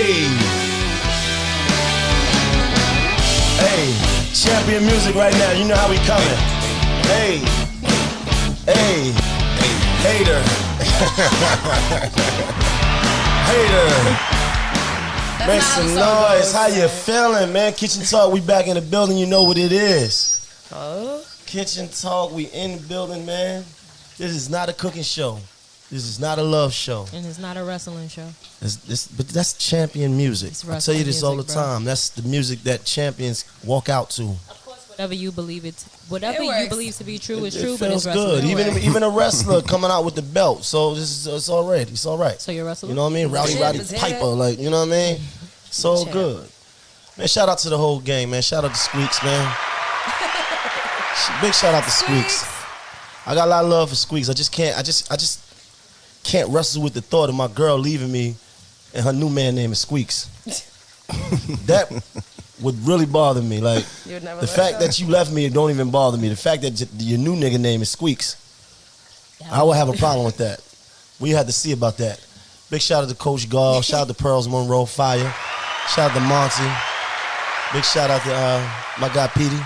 Hey, champion music right now. You know how we coming. Hey, hey, hater. Hater. Make some noise. How you feeling, man? Kitchen Talk, we back in the building. You know what it is. Oh. Kitchen Talk, we in the building, man. This is not a cooking show. This is not a love show. And it's not a wrestling show. But that's champion music. I tell you this all the time. That's the music that champions walk out to. Of course, whatever you believe you believe to be true is true, It but it's feels good. Even a wrestler coming out with the belt. So it's all right. It's all right. So you're a wrestler? You know what I mean? Roddy Piper, like, you know what I mean? It's all good. Man, shout out to the whole gang, man. Shout out to Squeaks, man. Big shout out to Squeaks. I got a lot of love for Squeaks. I just can't wrestle with the thought of my girl leaving me and her new man name is Squeaks. That would really bother me. Like, the fact that you left me, it don't even bother me. The fact that your new nigga name is Squeaks, I would have a problem with that. We had to see about that. Big shout out to Coach Gall. Shout out to Pearls Monroe Fire. Shout out to Monty. Big shout out to my guy Petey.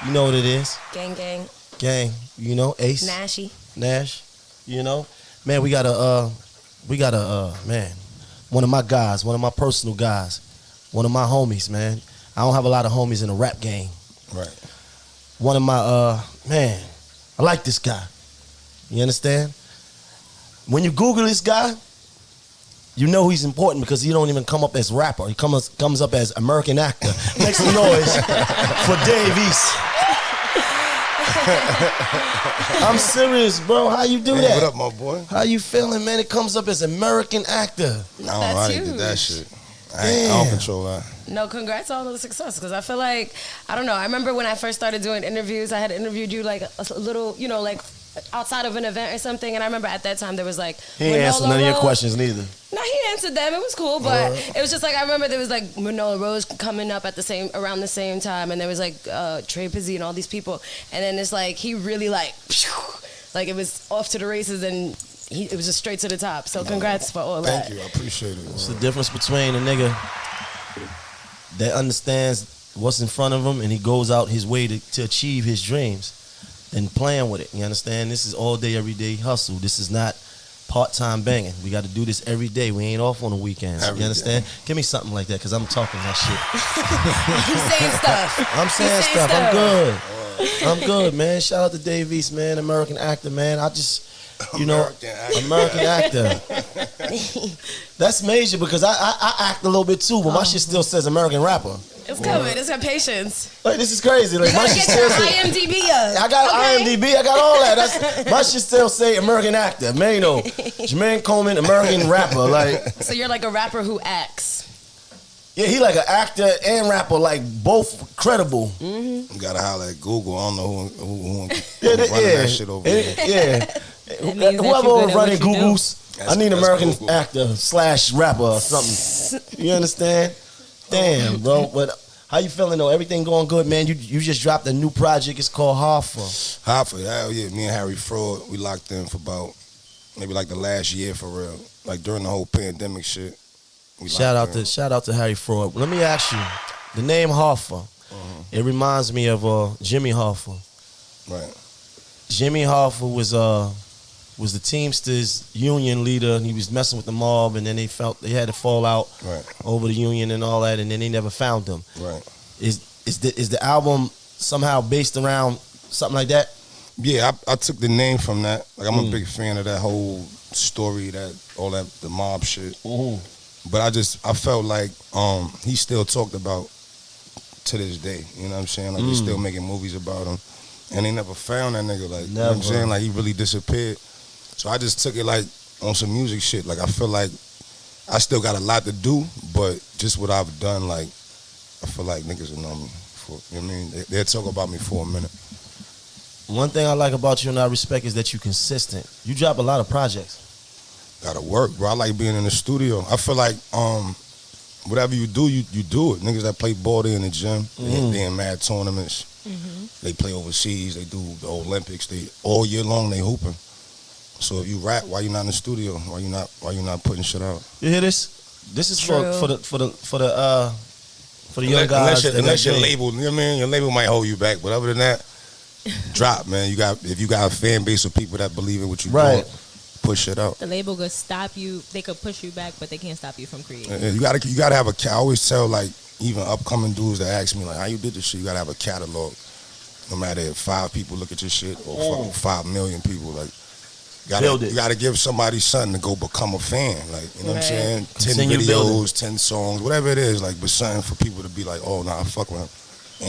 You know what it is. Gang. You know, Ace. Nash. You know. Man, we got a man, one of my guys, one of my personal guys, one of my homies, man. I don't have a lot of homies in the rap game. Right. One of my, man, I like this guy. You understand? When you Google this guy, you know he's important because he don't even come up as rapper. He comes up as American actor. Make some noise for Dave East. I'm serious, bro. How you do that? What up, my boy? How you feeling, man? It comes up as American actor. No, I didn't get that shit. I don't control that. No, congrats on all the success, because I feel like, I don't know, I remember when I first started doing interviews, I had interviewed you like a little, you know, like outside of an event or something, and I remember at that time there was like, he ain't answered none of your questions neither. No, he answered them. It was cool, but it was just like, I remember there was like Manola Rose coming up around the same time, and there was like Trey Pizzi and all these people, and then it's like he really like it was off to the races, and it was just straight to the top. So congrats for all that. Thank you, I appreciate it. It's the difference between a nigga that understands what's in front of him and he goes out his way to achieve his dreams and playing with it. You understand? This is all day, every day hustle. This is not part-time banging. We got to do this every day. We ain't off on the weekends. You understand? Give me something like that, because I'm talking that shit. He's saying stuff. I'm saying stuff. I'm good. I'm good, man. Shout out to Dave East, man. American actor, man. I just, you know, American actor. That's major, because I act a little bit too, but my shit still says American rapper. It's coming. It's got patience. Like, this is crazy. Like, You my gotta shit get still your say, IMDb up. I got IMDb. I got all that. My shit still say American actor. Maino, Jermaine Coleman, American rapper. Like, So you're like a rapper who acts. yeah, he like an actor and rapper, like both credible. You gotta holler at Google. I don't know who running Yeah, that shit over there. Yeah. Whoever running Google's, I need American actor / rapper or something. You understand? Damn, bro. But how you feeling though? Everything going good, man? You just dropped a new project. It's called Hoffa. Hoffa, hell yeah. Me and Harry Fraud, we locked in for about maybe like the last year for real. Like during the whole pandemic shit. Shout out to Harry Fraud. Let me ask you, the name Hoffa. It reminds me of Jimmy Hoffa. Right. Jimmy Hoffa was the Teamsters union leader, and he was messing with the mob, and then they had to fall out over the union and all that, and then they never found him. Right. Is the album somehow based around something like that? Yeah, I took the name from that. Like, I'm a big fan of that whole story, the mob shit. But I felt like he still talked about to this day. You know what I'm saying? Like, they're still making movies about him, and they never found that nigga. Like, you know what I'm saying? Like, he really disappeared. So I just took it like on some music shit. Like, I feel like I still got a lot to do, but just what I've done, like, I feel like niggas will know me for, you know what I mean? They'll talk about me for a minute. One thing I like about you and I respect is that you're consistent. You drop a lot of projects. Gotta work, bro. I like being in the studio. I feel like whatever you do, you do it. Niggas that play ball, they in the gym, they in mad tournaments. They play overseas, they do the Olympics, they all year long they hooping. So if you rap, why you not in the studio? Why you not putting shit out? You hear this? This is True. for the young guys. Unless your label, you know what I mean? Your label might hold you back, but other than that, drop, man. If you got a fan base of people that believe in what you doing, push it out. The label could stop you. They could push you back, but they can't stop you from creating. You gotta have a. I always tell like even upcoming dudes that ask me like, how you did this shit? You gotta have a catalog. No matter if 5 people look at your shit or 5 million people, like. You gotta give somebody something to go become a fan, like, you know what I'm saying? 10 videos, 10 songs, whatever it is, like, but something for people to be like, oh, nah, I fuck with him.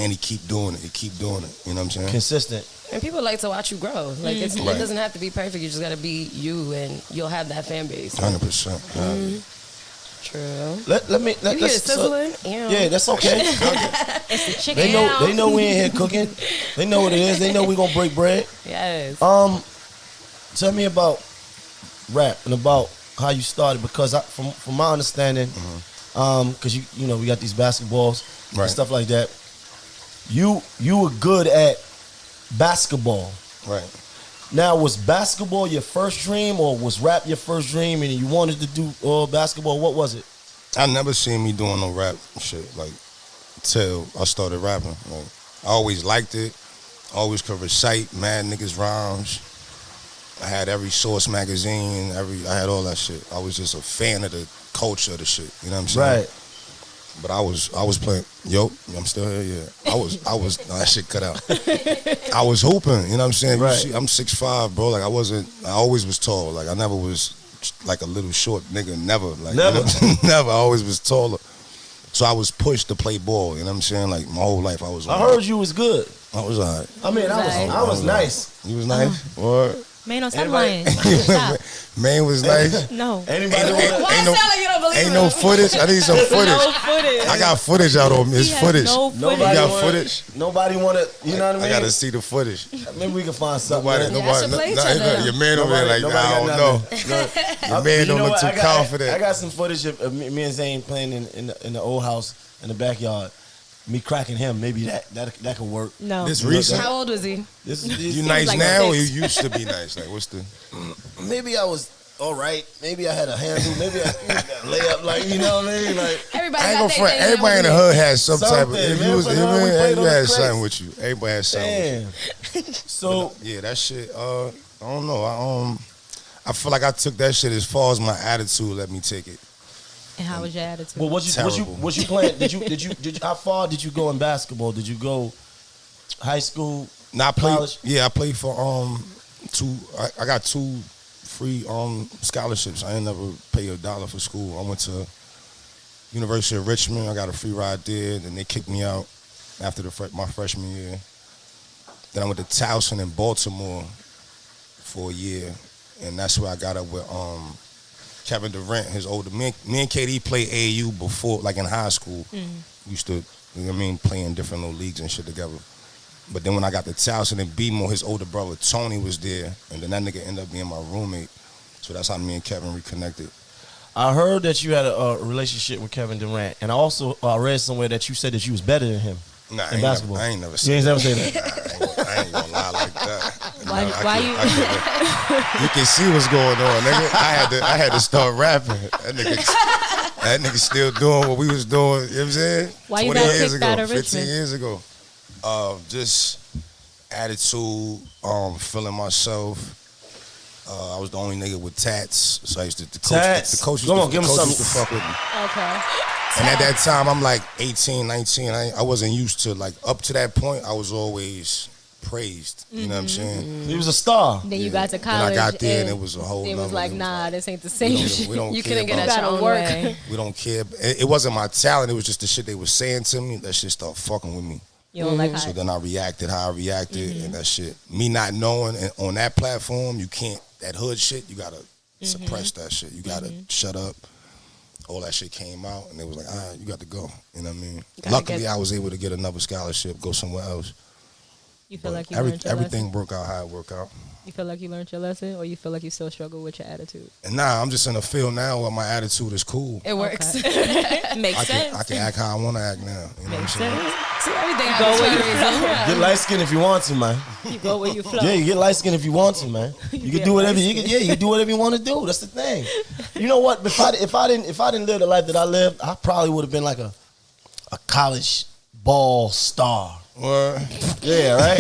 And he keep doing it, you know what I'm saying? Consistent. And people like to watch you grow. Like, it doesn't have to be perfect. You just gotta be you, and you'll have that fan base. 100%. True. Let me. You hear sizzling? Yeah, that's okay. It's the chicken. They know we ain't here cooking. They know what it is. They know we gonna break bread. Yes. Tell me about rap and about how you started, because from my understanding, because you know we got these basketballs and stuff like that. You were good at basketball. Right. Now, was basketball your first dream, or was rap your first dream, and you wanted to do basketball? What was it? I never seen me doing no rap shit like till I started rapping. Like, I always liked it. Always could recite mad niggas rhymes. I had every Source magazine, I had all that shit. I was just a fan of the culture of the shit. You know what I'm saying? Right. But I was playing. Yo, I'm still here. Yeah. I was. No, that shit cut out. I was hooping. You know what I'm saying? Right. You see, I'm 6'5", bro. Like I always was tall. Like I never was like a little short nigga. Never. Like never. You know, never. I always was taller. So I was pushed to play ball. You know what I'm saying? Like my whole life I was. I heard you was good. I was alright. I mean, I was nice. You was nice. Or Maino, stop lying. Man was nice. No. Anybody want Why sound like you don't believe Ain't no footage. I need some footage. No footage. I got footage out on me. It's footage. No You footage. got footage? Nobody want to, you know what I mean? I gotta see the footage. Maybe we can find something. Nobody. should play each other. Your man over there like, nah, I don't know. Your man don't look too confident. I got some footage of me and Zane playing in the old house in the backyard. Me cracking him. Maybe that could work. No. This recent. How old was he? You nice like now, or 6. you used to be nice? Like, what's the? Maybe I was all right. Maybe I had a handle. Maybe I lay up, like, you know what I mean? Like, Everybody I ain't got gonna their front. thing. Everybody in the hood has some type of. Something, If man. you was, For if the hood, we played you on the had crates. something with you. Everybody has something with you. damn. So Yeah, that shit. I don't know. I feel like I took that shit as far as my attitude let me take it. And how was your attitude? well, was you playing? Did you? How far did you go in basketball? Did you go high school? Now I played. College? Yeah, I played for two. I got 2 free scholarships. I ain't never pay $1 for school. I went to University of Richmond. I got a free ride there. Then they kicked me out after my freshman year. Then I went to Towson in Baltimore for a year, and that's where I got up with Kevin Durant, his older. Me and KD played AAU before, like in high school. We used to, you know what I mean, play in different little leagues and shit together. But then when I got to Towson and BMO, his older brother Tony was there, and then that nigga ended up being my roommate. So that's how me and Kevin reconnected. I heard that you had a relationship with Kevin Durant, and I also read somewhere that you said that you was better than him Nah, in basketball. I ain't never You said ain't that. never said that. I ain't gonna lie like that. Why you? You can see what's going on, nigga. I had to start rapping. That nigga still doing what we was doing. You know what I'm saying? Why you 20 got years kicked ago, out of 15 Richmond? years ago. Just attitude, feeling myself. I was the only nigga with tats, so I used to Tats? the coach used Come to, on, give the him coach used to something. fuck with me. Okay. And at that time, I'm like 18, 19. I wasn't used to, like, up to that point, I was always praised. You know what I'm saying? He was a star. Then you Yeah. got to Then college. I got there and it was a whole It was nother- like, it was nah, like, this ain't the same shit. we don't You care couldn't get about that gotta your own work. way. We don't care. It wasn't my talent. It was just the shit they were saying to me. That shit started fucking with me. You don't like So how then I reacted how I reacted, and that shit. Me not knowing, and on that platform, you can't. That hood shit, you gotta suppress that shit. You gotta shut up. All that shit came out, and it was like, all right, you got to go. You know what I mean? Gotta Luckily, get- I was able to get another scholarship, go somewhere else. You feel like you Every, learned your everything lesson? work out how it work out. You feel like you learned your lesson, or you feel like you still struggle with your attitude? And now I'm just in a field now where my attitude is cool. It works. Makes sense. I can act how I want to act now. You know what I'm saying? See, everything Go happens where for you a reason. Yeah. Get light skin if you want to, man. You go where you flow. Yeah, you get light skin if you want to, man. You can get do whatever light you can. Yeah, you can do whatever you want to do. That's the thing. You know what? If I didn't live the life that I lived, I probably would have been like a college ball star. What? Yeah, right.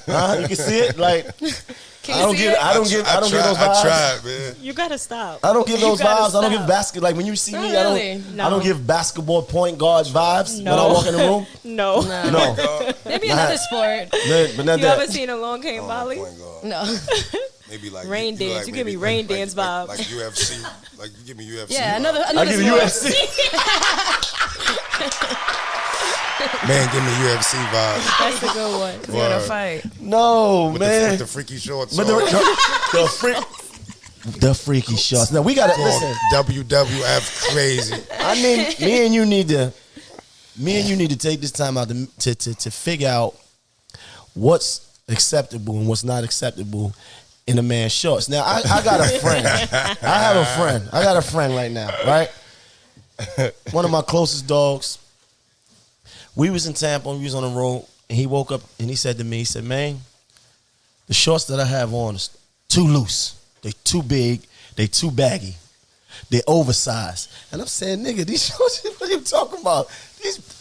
Right. You can see it. Like Can I you don't see give it? I don't give those vibes. I tried, man. You gotta stop. I don't give You those gotta vibes. I don't give stop. basket. Like when you see me, Really? I don't give basketball point guard vibes when I No. walk in the room. No. No, Maybe another sport. but not You ever that. seen Along Came Molly? Point guard. No. Maybe like Rain you dance. Like You give me maybe rain like dance vibe. Like UFC. Like you give me UFC. Yeah, vibe. another I give you sport. UFC. Man, give me UFC vibes. That's a good one. We're gonna fight. No, With man. the freaky shorts. But the freaky shots. Now we gotta listen. WWF crazy. I mean, me and you need to take this time out to figure out what's acceptable and what's not acceptable in a man's shorts. Now I got a friend. I got a friend right now, right? One of my closest dogs. We was in Tampa, we was on the road, and he woke up and he said to me, he said, man, the shorts that I have on is too loose. They too big, they too baggy. They're oversized. And I'm saying, nigga, these shorts, what are you talking about?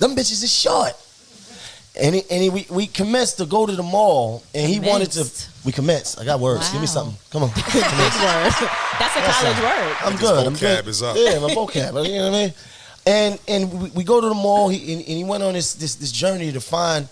Them bitches is short. And we commenced to go to the mall, and he wanted to. We commenced. I got words. Wow. Give me something. Come on. Big word. That's a college word. I'm good. I'm vocab good. is up. Yeah, my vocab. You know what I mean? And we go to the mall. He went on this journey to find.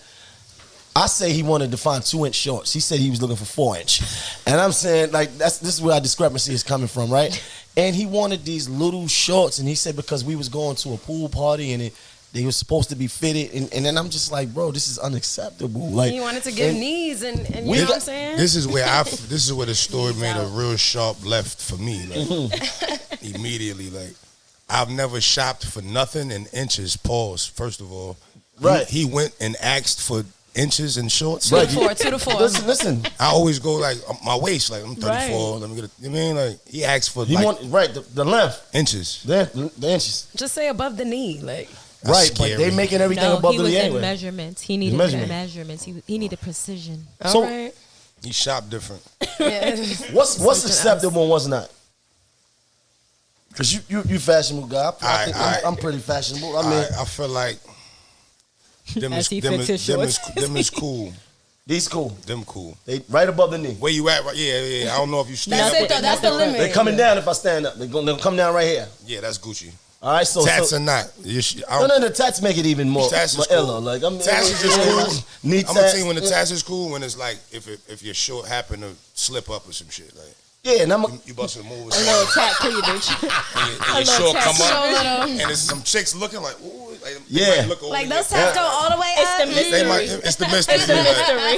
I say he wanted to find 2-inch shorts. He said he was looking for 4-inch, and I'm saying like this is where our discrepancy is coming from, right? And he wanted these little shorts, and he said because we was going to a pool party and they were supposed to be fitted, and then I'm just like, bro, this is unacceptable. Like He wanted to give knees and you know what I'm saying? This is where the story made a real sharp left for me. Like, immediately, like I've never shopped for nothing in inches. Pause. First of all, Right. He went and asked for inches and shorts. 2 to 4. Listen. I always go like my waist. Like I'm 34. Right. Let me get it. You mean like he asked for He like want the length, inches. the inches. Just say above the knee, like. That's Right, but scary. they making everything No, above he the was knee in anyway. measurements. He needed Measurement. measurements. He needed precision. So- All right. He shopped different. Yeah. What's Something acceptable and what's not? Because you fashionable guy. I think Alright. I'm pretty fashionable. I mean, I feel like them As is, he them, fixed is, his them, is, shorts. them is cool. these cool. Them cool. They right above the knee. Where you at? Right? Yeah. I don't know if you stand That's up. it with though. them That's the motherfuckers. limit. They're coming down if I stand up. They'll come down right here. Yeah, that's Gucci. All right, so Tats so, or not. no, the tats make it even more Tats is iller. cool. Like I'm Tats is just cool. Knee I'm gonna tats. tell you when the tats is cool when it's like if your short happen to slip up or some shit like Yeah, and I'm you busting a move or A little something tap cleavage. and your little short tat. come So up little. and there's some chicks looking like ooh like, they Yeah. might look over Like your- those tats go all the way It's up. the mystery. they might it's the mystery. It's the like,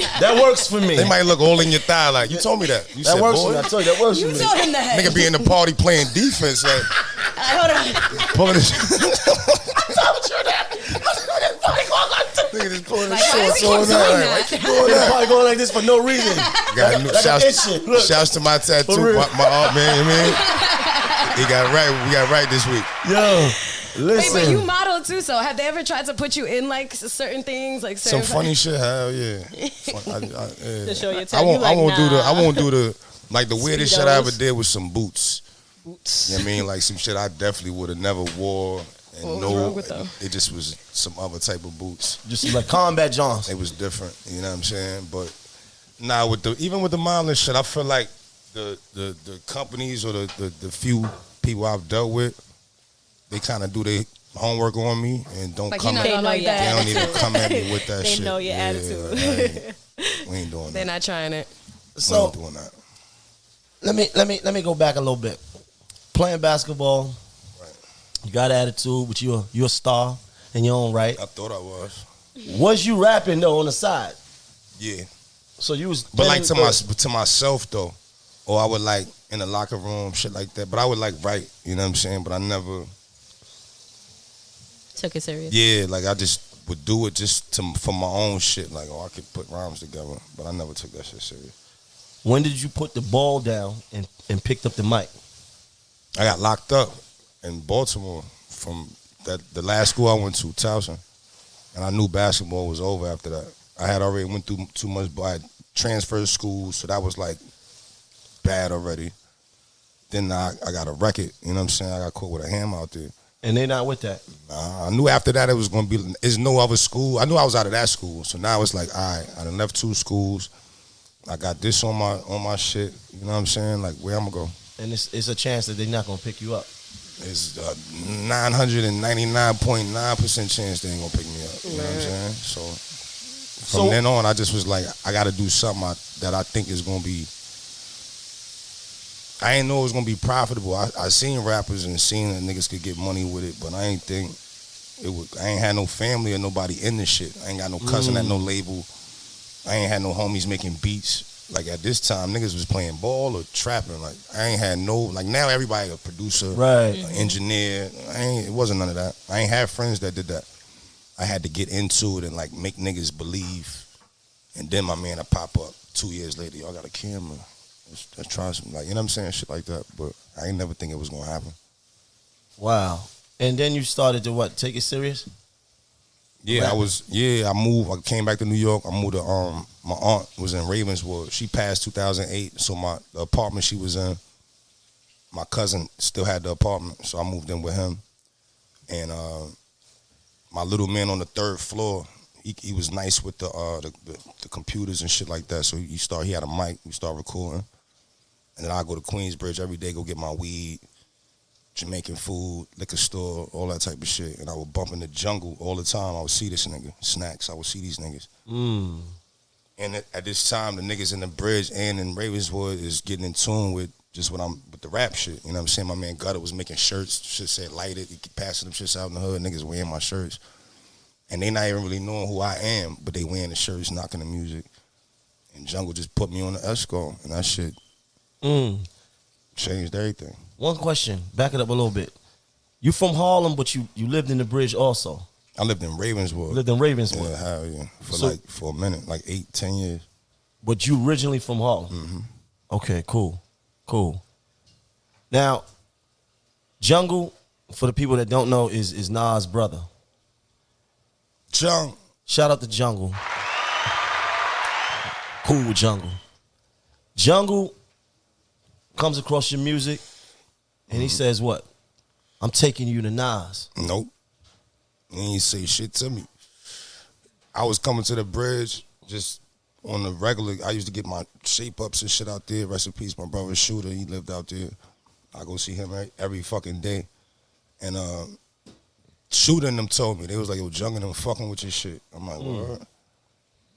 mystery. that works for me. they might look all in your thigh like you told me that. You that said works for boy. me. I told you that works You for me. told him that. Nigga be in the party playing defense like Hold on. pulling his Nigga just pulling his Like, why does shorts he all keep doing night. that? Why keep doing They're that? probably going like this for no reason. Got new, Like I'm itching. Look. shouts to my For tattoo, real. my art man. You mean he got it right. We got it right this week. Yo, Wait, listen. but you model too, so have they ever tried to put you in like certain things, like Some certain funny shit. Hell yeah. Yeah. To show your I tat. won't. You like, I won't do the. nah. I won't do the. Like the weirdest shit I ever Speedos. did was some boots. You know what I mean? Like some shit I definitely would have never wore. And What was wrong with them? it just was some other type of boots. Just like combat Johns. It was different. You know what I'm saying? But now even with the modeling shit, I feel like the companies or the few people I've dealt with, they kind of do their homework on me and don't Like, come you at know, They know like your They that. don't even come at me with that They shit. know your Yeah, attitude. like, we ain't doing They're that. not trying it. We So ain't doing that. let me go back a little bit. Playing basketball, you got attitude, but you're a star in your own right. I thought I was. Was you rapping though on the side? Yeah. So you was, But like playing- to myself though, or I would like in the locker room, shit like that. But I would like write, you know what I'm saying? But I never, Took it serious. yeah, like I just would do it just for my own shit. Like, I could put rhymes together, but I never took that shit serious. When did you put the ball down and picked up the mic? I got locked up in Baltimore from the last school I went to, Towson, and I knew basketball was over after that. I had already went through too much, but I had transferred schools, so that was like bad already. Then I got a record, you know what I'm saying? I got caught with a hammer out there. And they not with that? Nah, I knew after that it was going to be, there's no other school. I knew I was out of that school, so now it's like, all right, I done left 2 schools. I got this on my shit, you know what I'm saying? Like, where I'm going to go? And it's a chance that they're not going to pick you up. It's 999.9% chance they ain't going to pick me up, you know what I'm saying? So from then on, I just was like, I got to do something that I think is going to be, I ain't know it was going to be profitable. I seen rappers and seen that niggas could get money with it, but I ain't think it would. I ain't had no family or nobody in this shit. I ain't got no cousin at no label. I ain't had no homies making beats. Like, at this time, niggas was playing ball or trapping. Like, I ain't had no, like, now everybody a producer, right, an engineer. It wasn't none of that. I ain't had friends that did that. I had to get into it and, like, make niggas believe. And then my man would pop up 2 years later. Y'all got a camera. Let's try some, like, you know what I'm saying? Shit like that. But I ain't never think it was going to happen. Wow. And then you started to what? Take it serious? Yeah, I moved. I came back to New York. I moved to, my aunt was in Ravenswood. She passed 2008. So the apartment she was in, my cousin still had the apartment. So I moved in with him. And my little man on the 3rd floor, he was nice with the computers and shit like that. So he had a mic. We started recording. And then I go to Queensbridge every day, go get my weed, Jamaican food, liquor store, all that type of shit. And I would bump in the jungle all the time. I would see this nigga. Snacks, I would see these niggas. And at this time, the niggas in the bridge and in Ravenswood is getting in tune with just with the rap shit. You know what I'm saying? My man Gutter was making shirts. Shit said lighted. He keep passing them shits out in the hood. Niggas wearing my shirts. And they not even really knowing who I am, but they wearing the shirts, knocking the music. And Jungle just put me on the escort, and that shit changed everything. One question, back it up a little bit. You from Harlem, but you lived in the bridge also. I lived in Ravenswood. Lived in Ravenswood? Yeah, hell yeah. For a minute, like 8-10 years. But you originally from Harlem? Mm-hmm. Okay, cool. Now, Jungle, for the people that don't know, is Nas' brother. Shout out to Jungle. Cool with Jungle. Jungle comes across your music and he says what? I'm taking you to Nas. Nope. He ain't say shit to me. I was coming to the bridge just on the regular. I used to get my shape ups and shit out there. Rest in peace, my brother Shooter. He lived out there. I go see him every fucking day. And Shooter and them told me. They was like, yo, Jung and them fucking with your shit. I'm like, what?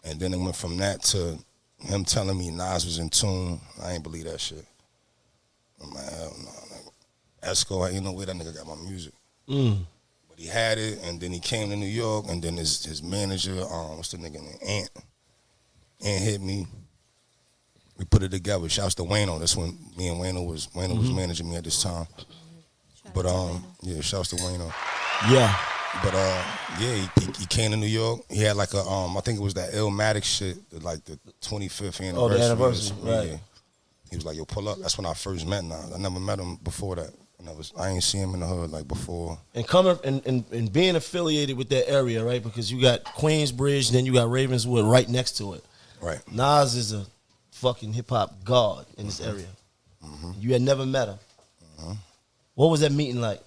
And then it went from that to him telling me Nas was in tune. I ain't believe that shit. I'm like, hell no. Like, Esco, ain't no way that nigga got my music. But he had it, and then he came to New York, and then his manager, what's the nigga name? Ant hit me. We put it together. Shouts to Wayno. That's when me and Wayno was managing me at this time. But yeah, shouts to Wayno. Yeah. But yeah, he came to New York. He had like a I think it was that Illmatic shit, like the 25th anniversary. Oh, the anniversary, right. Yeah. He was like, yo, pull up. That's when I first met Nas. I never met him before that. I ain't seen him in the hood like before. And coming and being affiliated with that area, right? Because you got Queensbridge, then you got Ravenswood right next to it. Right. Nas is a fucking hip hop god in this area. You had never met him. What was that meeting like?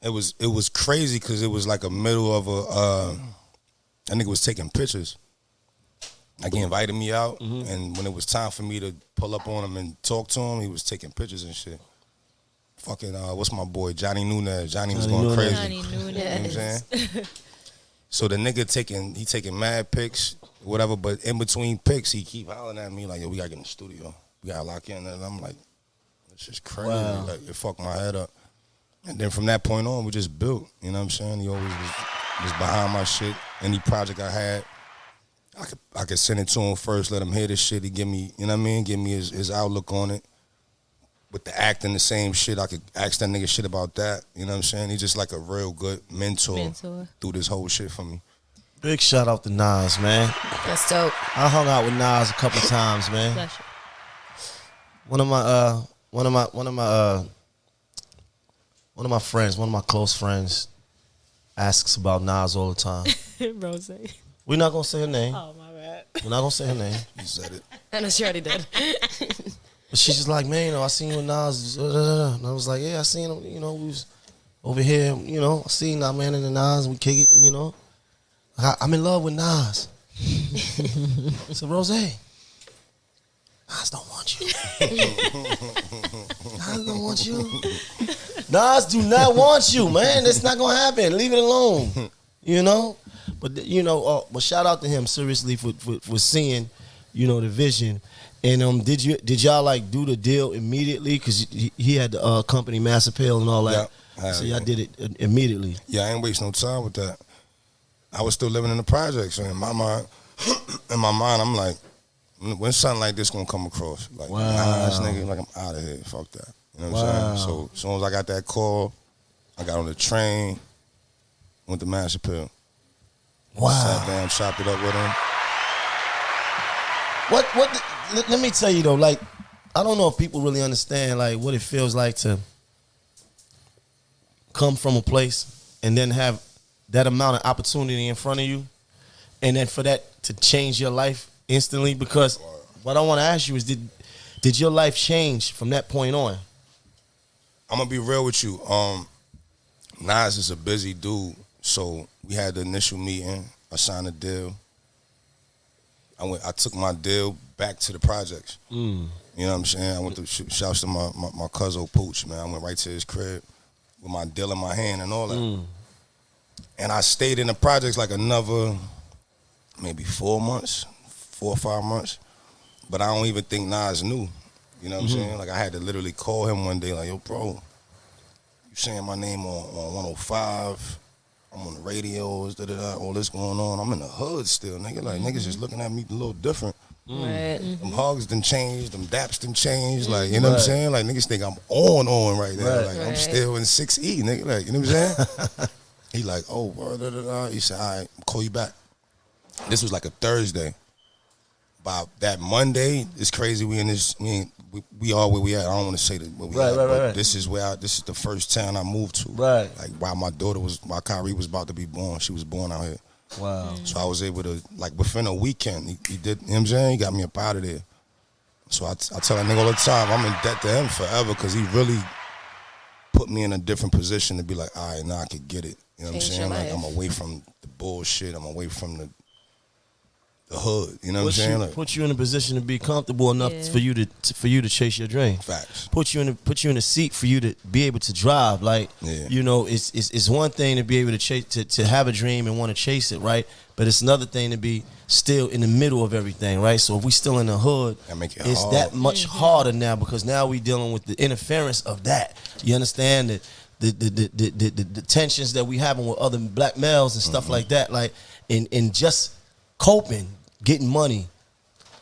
It was crazy because it was like a middle of that nigga was taking pictures. Like, he invited me out, and when it was time for me to pull up on him and talk to him, he was taking pictures and shit. Fucking, what's my boy, Johnny Nunez. Johnny was going crazy. Johnny Nunez. You know what I'm saying? So the nigga taking mad pics, whatever, but in between pics, he keep hollering at me like, yo, we gotta get in the studio. We gotta lock in. And I'm like, this is crazy. Wow. Like, it fucked my head up. And then from that point on, we just built. You know what I'm saying? He always was behind my shit. Any project I had, I could send it to him first, let him hear this shit. He give me, you know what I mean? Give me his outlook on it. With the acting, the same shit, I could ask that nigga shit about that. You know what I'm saying? He's just like a real good mentor through this whole shit for me. Big shout out to Nas, man. That's dope. I hung out with Nas a couple times, man. Bless you. One of my friends, one of my close friends, asks about Nas all the time. Rose. We're not gonna say her name. Oh, my bad. We're not gonna say her name. You said it. I know she already did. But she's just like, man, I seen you with Nas. And I was like, yeah, I seen him. We was over here. I seen that man in the Nas. And we kick it. I'm in love with Nas. I said, Rose, Nas don't want you. Nas don't want you. Nas do not want you, man. That's not gonna happen. Leave it alone. But but shout out to him seriously for seeing, the vision. And did y'all like do the deal immediately? Cause he had the company Mass Appeal and all that. Yeah, so y'all did it immediately. Yeah, I ain't waste no time with that. I was still living in the projects, so in my mind, I'm like, when something like this gonna come across? Like, wow. This nigga, like, I'm out of here. Fuck that. You know what I'm saying? So as soon as I got that call, I got on the train, went to Mass Appeal. Wow. Sat down, chopped it up with him. Let me tell you though, like, I don't know if people really understand like what it feels like to come from a place and then have that amount of opportunity in front of you, and then for that to change your life instantly. Because what I want to ask you is, did your life change from that point on? I'm gonna be real with you. Nas is a busy dude, so we had the initial meeting. I signed a deal. I took my deal back to the projects. You know what I'm saying? I went to shouts to my cousin Pooch, man. I went right to his crib with my deal in my hand and all that. And I stayed in the projects like another maybe 4 or 5 months. But I don't even think Nas knew. You know what I'm saying? Like, I had to literally call him one day, like, yo, bro, you saying my name on 105. I'm on the radios, all this going on. I'm in the hood still, nigga. Like, niggas just looking at me a little different. Right. Them hogs done changed, them daps done changed. Like, you know what I'm saying? Like, niggas think I'm on right there. Like, I'm still in 6E, nigga. Like, you know what I'm saying? He like, oh, He said, all right, I'll call you back. This was like a Thursday. By that Monday, it's crazy. We in this, we are where we at. I don't want to say that where we at, but this is this is the first town I moved to. Right. Like, while Kyrie was about to be born, she was born out here. Wow. So I was able to, like, within a weekend, he did, you know what I'm saying? He got me up out of there. So I tell that nigga all the time, I'm in debt to him forever, because he really put me in a different position to be like, all right, now I could get it. You know what I'm saying? Like, I'm away from the bullshit. I'm away from the hood. You know what I'm saying? Like, put you in a position to be comfortable enough for you to chase your dream. Facts. Put you in a seat for you to be able to drive. Like, it's one thing to be able to chase to have a dream and want to chase it, right? But it's another thing to be still in the middle of everything, right? So if we still in the hood, it's hard. That much harder now, because now we dealing with the interference of that. You understand that the tensions that we having with other black males and stuff like that, like in just coping, getting money,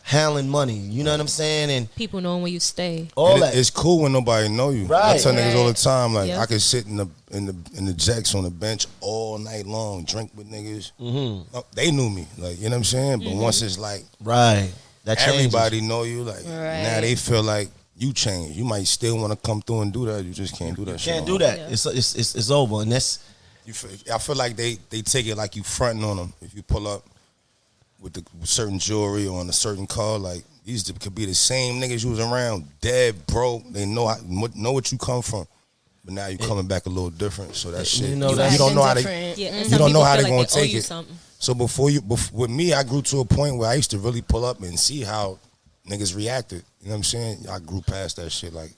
handling money, you know what I'm saying? And people knowing where you stay. All that. It's cool when nobody know you. Right. I tell niggas all the time, like, I could sit in the jacks on the bench all night long, drink with niggas. They knew me, like, you know what I'm saying? But once it's like, that everybody know you, like, now they feel like you change. You might still want to come through and do that. You just can't do that shit. Can't do that. Yeah. It's over. And that's, I feel like they take it like you fronting on them. If you pull up with certain jewelry or on a certain car, like, these could be the same niggas you was around, dead, broke. They know what you come from, but now you coming back a little different. So that shit, you don't know how they, you don't know how they gonna take it. So with me, I grew to a point where I used to really pull up and see how niggas reacted. You know what I'm saying? I grew past that shit. Like,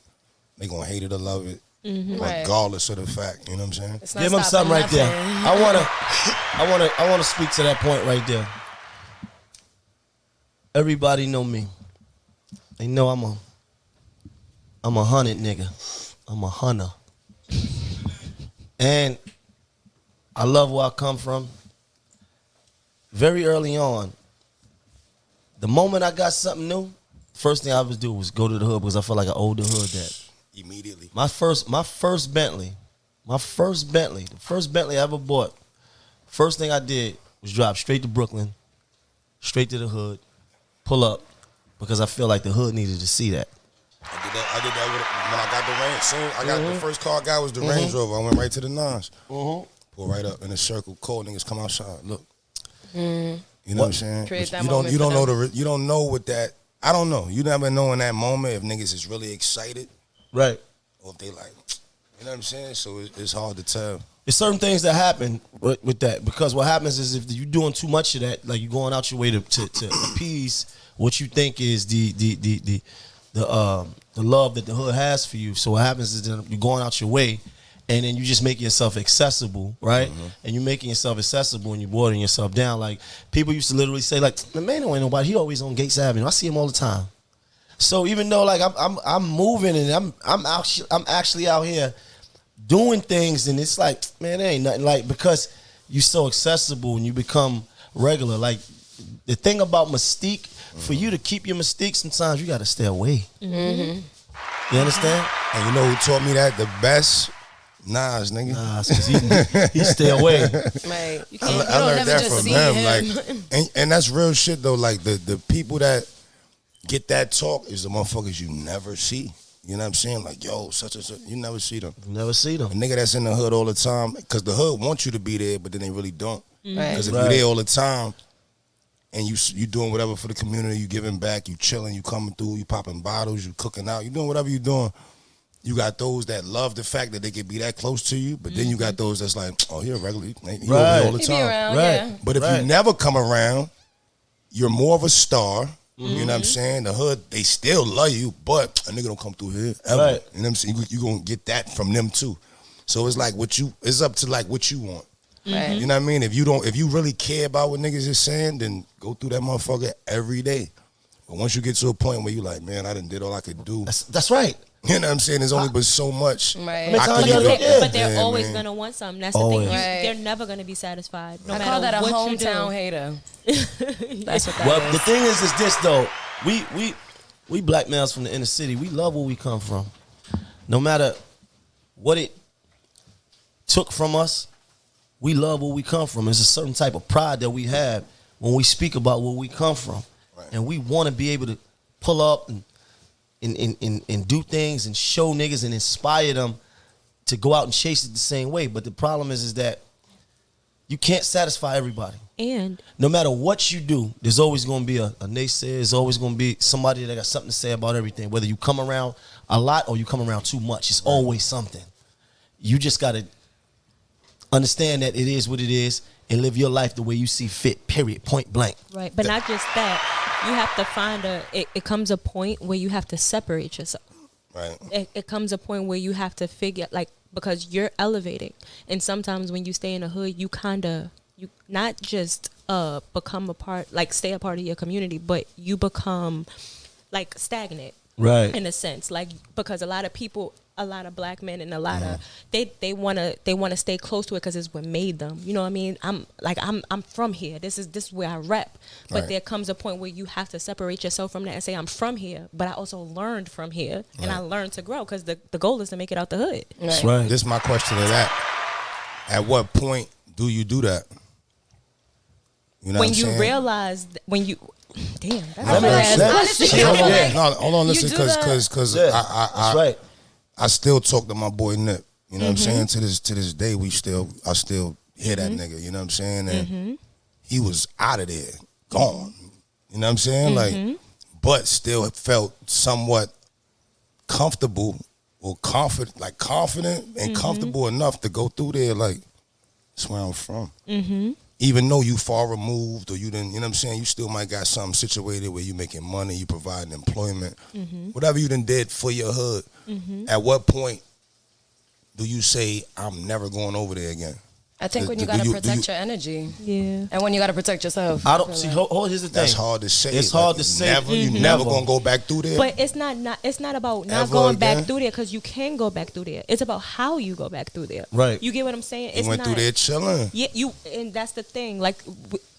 they gonna hate it or love it, regardless of the fact. You know what I'm saying? Give them something right there. I wanna speak to that point right there. Everybody know me. They know I'm a hunted nigga. I'm a hunter. And I love where I come from. Very early on, the moment I got something new, first thing I was do was go to the hood, because I felt like an older hood dad. Immediately. My first Bentley, the first Bentley I ever bought, first thing I did was drive straight to Brooklyn, straight to the hood, pull up, because I feel like the hood needed to see that. I did that when I got the Range. Soon I got the first car I got was the Range Rover. I went right to the Nines. Pull right up in a circle. Cold niggas come outside. Look. You know what I'm saying? You don't know what that. I don't know. You never know in that moment if niggas is really excited, right? Or if they like, you know what I'm saying? So it's hard to tell. There's certain things that happen with that, because what happens is if you're doing too much of that, like you're going out your way to appease what you think is the love that the hood has for you. So what happens is that you're going out your way, and then you just make yourself accessible, right? And you're making yourself accessible, and you're watering yourself down. Like people used to literally say, like, the man ain't nobody. He always on Gates Avenue. I see him all the time. So even though like I'm moving and I'm actually out here doing things, and it's like, man, there ain't nothing, like, because you're so accessible and you become regular. Like the thing about mystique, for you to keep your mystique, sometimes you got to stay away. You understand? And you know who taught me that the best? Nas, nigga. Nas, because he stay away. Right. I learned that from him. Like, and that's real shit though. Like the people that get that talk is the motherfuckers you never see. You know what I'm saying? Like, yo, such and such. You never see them. You never see them. A nigga that's in the hood all the time, because the hood wants you to be there, but then they really don't. Because if Right. you're there all the time and you doing whatever for the community, you giving back, you chilling, you coming through, you popping bottles, you cooking out, you doing whatever you doing. You got those that love the fact that they can be that close to you, but then you got those that's like, oh, he a regular, he over here all the time. Around, Right. yeah. But if you never come around, you're more of a star. You know what I'm saying? The hood, they still love you, but a nigga don't come through here ever. Right. You know what I'm saying? You gonna get that from them too. So it's like it's up to like what you want. Right. You know what I mean? If you really care about what niggas is saying, then go through that motherfucker every day. But once you get to a point where you like, man, I done did all I could do. That's right. You know what I'm saying? There's only but so much. Right. But they're always gonna want something. That's Always. the thing. Right. They're never gonna be satisfied. No I matter call that a what hometown you do. hater. That's what that Well, is. the thing is this though. We black males from the inner city, we love where we come from. No matter what it took from us, we love where we come from. There's a certain type of pride that we have when we speak about where we come from. Right. And we want to be able to pull up and do things and show niggas and inspire them to go out and chase it the same way. But the problem is that you can't satisfy everybody. And No matter what you do, there's always going to be a naysayer. There's always going to be somebody that got something to say about everything. Whether you come around a lot or you come around too much, it's always something. You just got to understand that it is what it is and live your life the way you see fit, period, point blank. right, but not just that. You have to find it comes a point where you have to separate yourself. Right. It comes a point where you have to figure, like, because you're elevating, and sometimes when you stay in the hood, you not just become a part, like stay a part of your community, but you become like stagnant, Right. in a sense, like, because a lot of people, a lot of black men and a lot of they want to stay close to it because it's what made them. You know what I mean? I'm from here. This is where I rep. But Right. there comes a point where you have to separate yourself from that and say, I'm from here, but I also learned from here, and I learned to grow, because the goal is to make it out the hood. That's right. This is my question to that. At what point do you do that? You know When what I'm you saying? realize when you damn, that's Let me- a fast let- question. She hold on. No, hold on, listen, You do that? because Yeah, that's right. I still talk to my boy Nip. You know what I'm saying? To this day, I still hear that nigga. You know what I'm saying? And he was out of there, gone. You know what I'm saying? Like, but still felt somewhat comfortable or confident and comfortable enough to go through there. Like, that's where I'm from. Even though you far removed or you didn't, you know what I'm saying, you still might got something situated where you making money, you providing employment, whatever you done did for your hood. At what point do you say, I'm never going over there again? I think when Do you got to you- protect your energy. Yeah. And when you got to protect yourself. I don't see. Here's the thing. That's hard to say. It's hard to say. You never gonna go back through there. But it's not about not Ever going again? back through there, because you can go back through there. It's about how you go back through there. Right. You get what I'm saying? You It's went not, through there chilling. Yeah, and that's the thing. Like,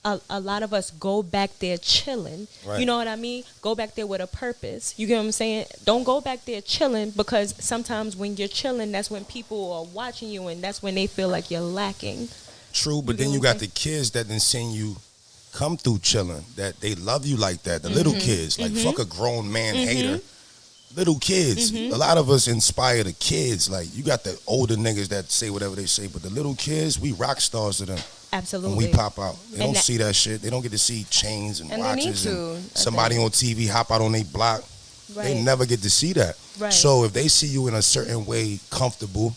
a lot of us go back there chilling. Right. You know what I mean? Go back there with a purpose. You get what I'm saying? Don't go back there chilling, because sometimes when you're chilling, that's when people are watching you, and that's when they feel like you're lacking. True, but then you got the kids that then seen you come through chilling, that they love you like that. The little kids, like fuck a grown man hater. Little kids. A lot of us inspire the kids. Like, you got the older niggas that say whatever they say, but the little kids, we rock stars to them. Absolutely. When we pop out. They don't see that shit. They don't get to see chains and watches and somebody on TV hop out on their block. Right. They never get to see that. Right. So if they see you in a certain way comfortable,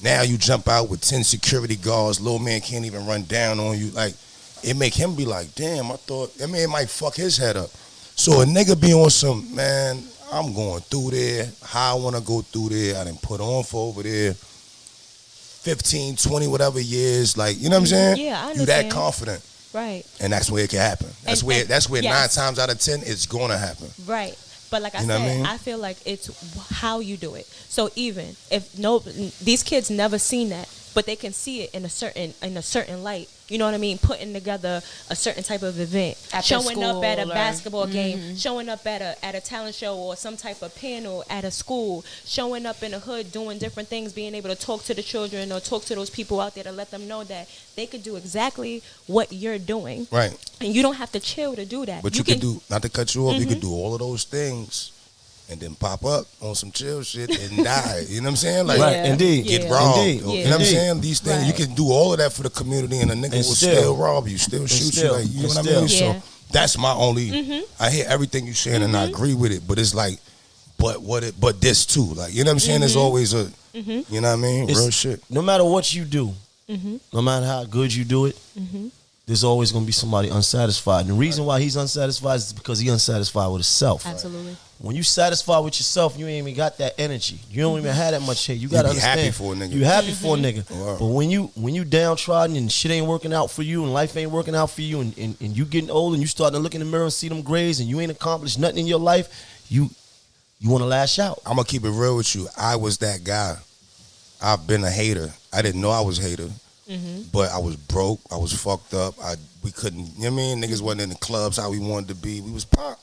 now you jump out with 10 security guards, little man can't even run down on you. Like, it make him be like, damn, it might fuck his head up. So a nigga be on some, man, I'm going through there, how I want to go through there, I done put on for over there 15, 20, whatever years, like, you know what I'm saying? Yeah, I understand. You that confident. Right. And that's where it can happen. That's where yes. 9 times out of 10 it's going to happen. Right. But like I You know said, what I mean? I feel like it's how you do it. So even if these kids never seen that, but they can see it in a certain light. You know what I mean? Putting together a certain type of event, showing up at a basketball game, showing up at a talent show or some type of panel at a school, showing up in the hood, doing different things, being able to talk to the children or talk to those people out there to let them know that they could do exactly what you're doing. Right. And you don't have to chill to do that. But you can do, not to cut you off, you can do all of those things and then pop up on some chill shit and die. You know what I'm saying? Like, Right, indeed. get robbed. Indeed. You know what I'm saying? These things, you can do all of that for the community and a nigga will still rob you, still shoot you. Like, you know what I mean? Yeah. So that's my only, I hear everything you're saying and I agree with it, but it's like, but this too. Like, you know what I'm saying? There's always a, you know what I mean? Real shit. No matter what you do, no matter how good you do it, there's always going to be somebody unsatisfied. And the reason why he's unsatisfied is because he's unsatisfied with himself. Absolutely. When you satisfied with yourself, you ain't even got that energy. You don't even have that much hate. You got to understand. happy for a nigga. You happy for a nigga. But when you downtrodden and shit ain't working out for you and life ain't working out for you and you getting old and you starting to look in the mirror and see them grays and you ain't accomplished nothing in your life, you want to lash out. I'm going to keep it real with you. I was that guy. I've been a hater. I didn't know I was a hater. But I was broke. I was fucked up. We couldn't, you know what I mean? Niggas wasn't in the clubs how we wanted to be. We was pop.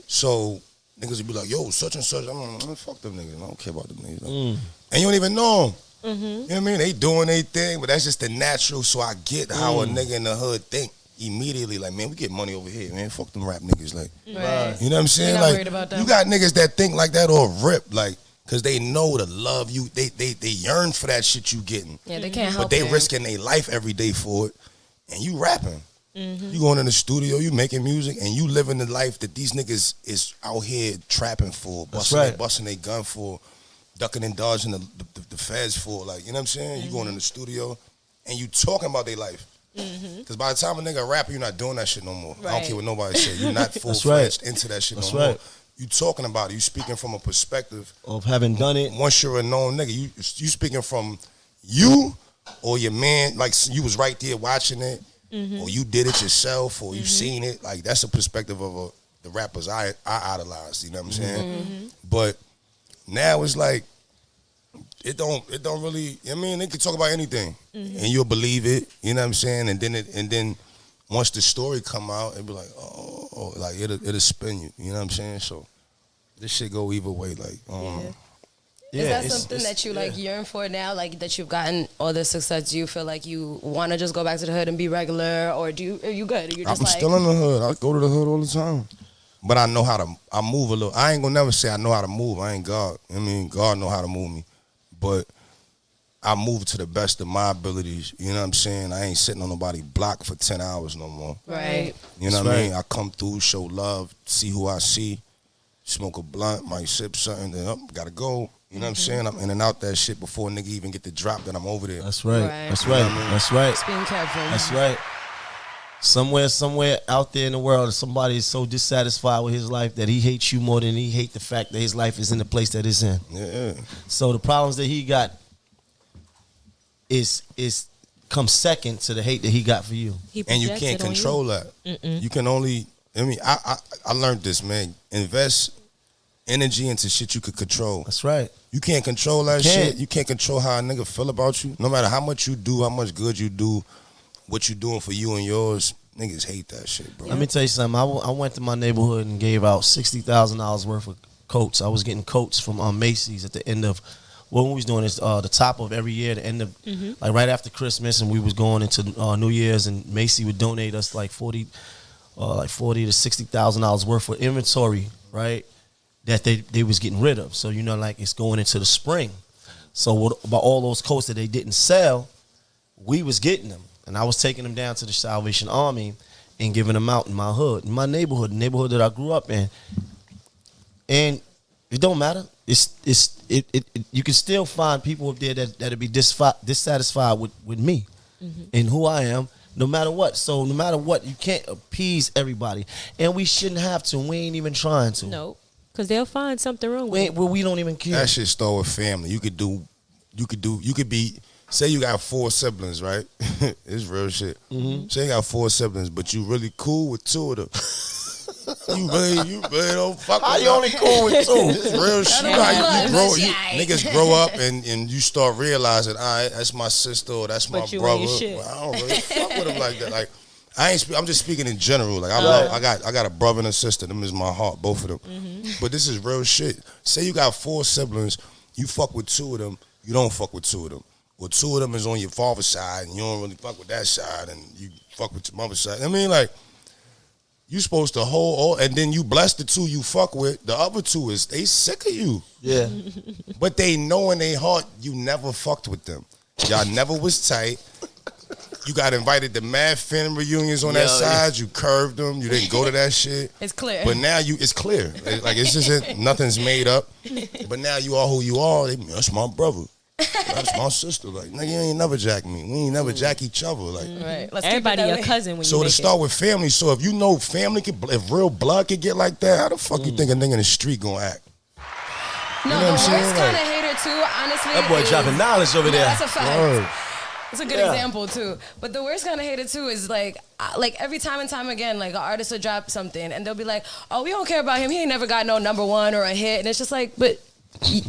So niggas would be like, yo, such and such. I'm like, fuck them niggas. I don't care about them niggas. And you don't even know them. You know what I mean? They doing their thing, but that's just the natural. So I get how a nigga in the hood think immediately. Like, man, we get money over here, man. Fuck them rap niggas. Like, you know what I'm saying? You're not like, worried about them. You got niggas that think like that or rip. Like, because they know to love you. They yearn for that shit you getting. Yeah, they can't help But they it. risking their life every day for it. And you rapping. You going in the studio, you making music, and you living the life that these niggas is out here trapping for, busting their gun for, ducking and dodging the feds for. Like, you know what I'm saying? You going in the studio, and you talking about their life. Because by the time a nigga rap, you're not doing that shit no more. I don't care what nobody say. You're not full-fledged into that shit no more. You talking about it. You speaking from a perspective of having done it. Once you're a known nigga, you speaking from you or your man, like you was right there watching it, or you did it yourself, or you seen it. Like, that's a perspective of the rappers I idolized. You know what I'm saying? But now it's like it don't really. I mean, they can talk about anything, and you'll believe it. You know what I'm saying? And then once the story come out, it'll be like, oh, like it'll spin you. You know what I'm saying? So this shit go either way. Like, Is that something that you like yearn for now? Like, that you've gotten all this success? Do you feel like you want to just go back to the hood and be regular, or are you good? You're just I'm still in the hood. I go to the hood all the time. But I know how to. I move a little. I ain't gonna never say I know how to move. I ain't God. I mean, God know how to move me. But I move to the best of my abilities. You know what I'm saying? I ain't sitting on nobody's block for 10 hours no more. Right. You know what I mean? I come through, show love, see who I see, smoke a blunt, might sip something, then gotta go. You know what I'm saying? I'm in and out that shit before a nigga even get the drop that I'm over there. That's right. That's right. That's right. Just being careful. That's right. Somewhere out there in the world, somebody is so dissatisfied with his life that he hates you more than he hates the fact that his life is in the place that it's in. Yeah. So the problems that he got is come second to the hate that he got for you. And you can't control that. You can only. I mean, I learned this, man. Invest energy into shit you could control. That's right. You can't control that shit. You can't control how a nigga feel about you. No matter how much you do, how much good you do, what you doing for you and yours, niggas hate that shit, bro. Let me tell you something. I went to my neighborhood and gave out $60,000 worth of coats. I was getting coats from Macy's at the end of what we was doing is the top of every year, the end of like right after Christmas, and we was going into New Year's, and Macy would donate us like $40 to $60,000 worth of inventory, right? That they was getting rid of. So like it's going into the spring. So about all those coats that they didn't sell, we was getting them, and I was taking them down to the Salvation Army and giving them out in my hood, in my neighborhood, the neighborhood that I grew up in. And it don't matter. You can still find people up there that'll be dissatisfied with me and who I am, no matter what. So no matter what, you can't appease everybody, and we shouldn't have to. We ain't even trying to. No, because they'll find something wrong with it. Well, we don't even care. That shit start with family. You could be. Say you got 4 siblings, right? It's real shit. Say you got 4 siblings, but you really cool with 2 of them. You really don't fuck with them. How you only cool with 2? It's real shit. Niggas grow up and you start realizing, all right, that's my sister or that's my brother. Well, I don't really fuck with them like that. Like I'm just speaking in general. Like I got a brother and a sister. Them is my heart, both of them. But this is real shit. Say you got 4 siblings, you fuck with 2 of them, you don't fuck with 2 of them. Well, 2 of them is on your father's side, and you don't really fuck with that side, and you fuck with your mother's side. I mean, like, you supposed to hold all, and then you bless the 2 you fuck with. The other 2 they sick of you. Yeah. But they know in their heart you never fucked with them. Y'all never was tight. You got invited to mad family reunions on that side. You curved them. You didn't go to that shit. It's clear. But now it's clear. Like, it's just nothing's made up. But now you are who you are. That's my brother. That's my sister. Like, nigga, you ain't never jack me. We ain't never jack each other. Like, right. Everybody your cousin when you so to start with family. So if you know family if real blood could get like that, how the fuck you think a nigga in the street gonna act? No, the worst kind of hater too, honestly. That boy dropping knowledge over there. That's a fact. That's a good example too. But the worst kind of hater too is like every time and time again, like an artist will drop something and they'll be like, "Oh, we don't care about him. He ain't never got no #1 or a hit." And it's just like, but he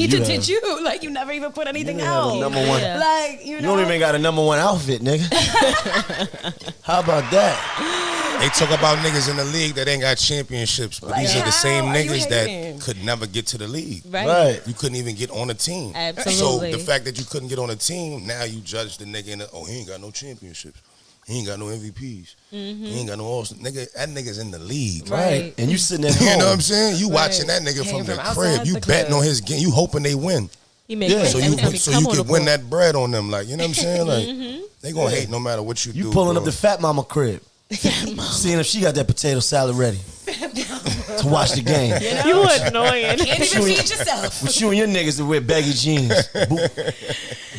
did you. Like, you never even put anything out. #1. Yeah. Like, You don't even got a #1 outfit, nigga. How about that? They talk about niggas in the league that ain't got championships, but these are the same niggas that could never get to the league. Right. You couldn't even get on a team. Absolutely. So the fact that you couldn't get on a team, now you judge the nigga he ain't got no championships. He ain't got no MVPs. He ain't got no all nigga. That nigga's in the league. Right. And you sitting at home. You know what I'm saying? You watching that nigga from the crib. You betting on his game. You hoping they win. So you can win that bread on them. Like, you know what I'm saying? Like, they gonna hate no matter what you do. You pulling up the Fat Mama crib. Seeing if she got that potato salad ready to watch the game. You annoying. Can't even feed yourself. With you and your niggas that wear baggy jeans,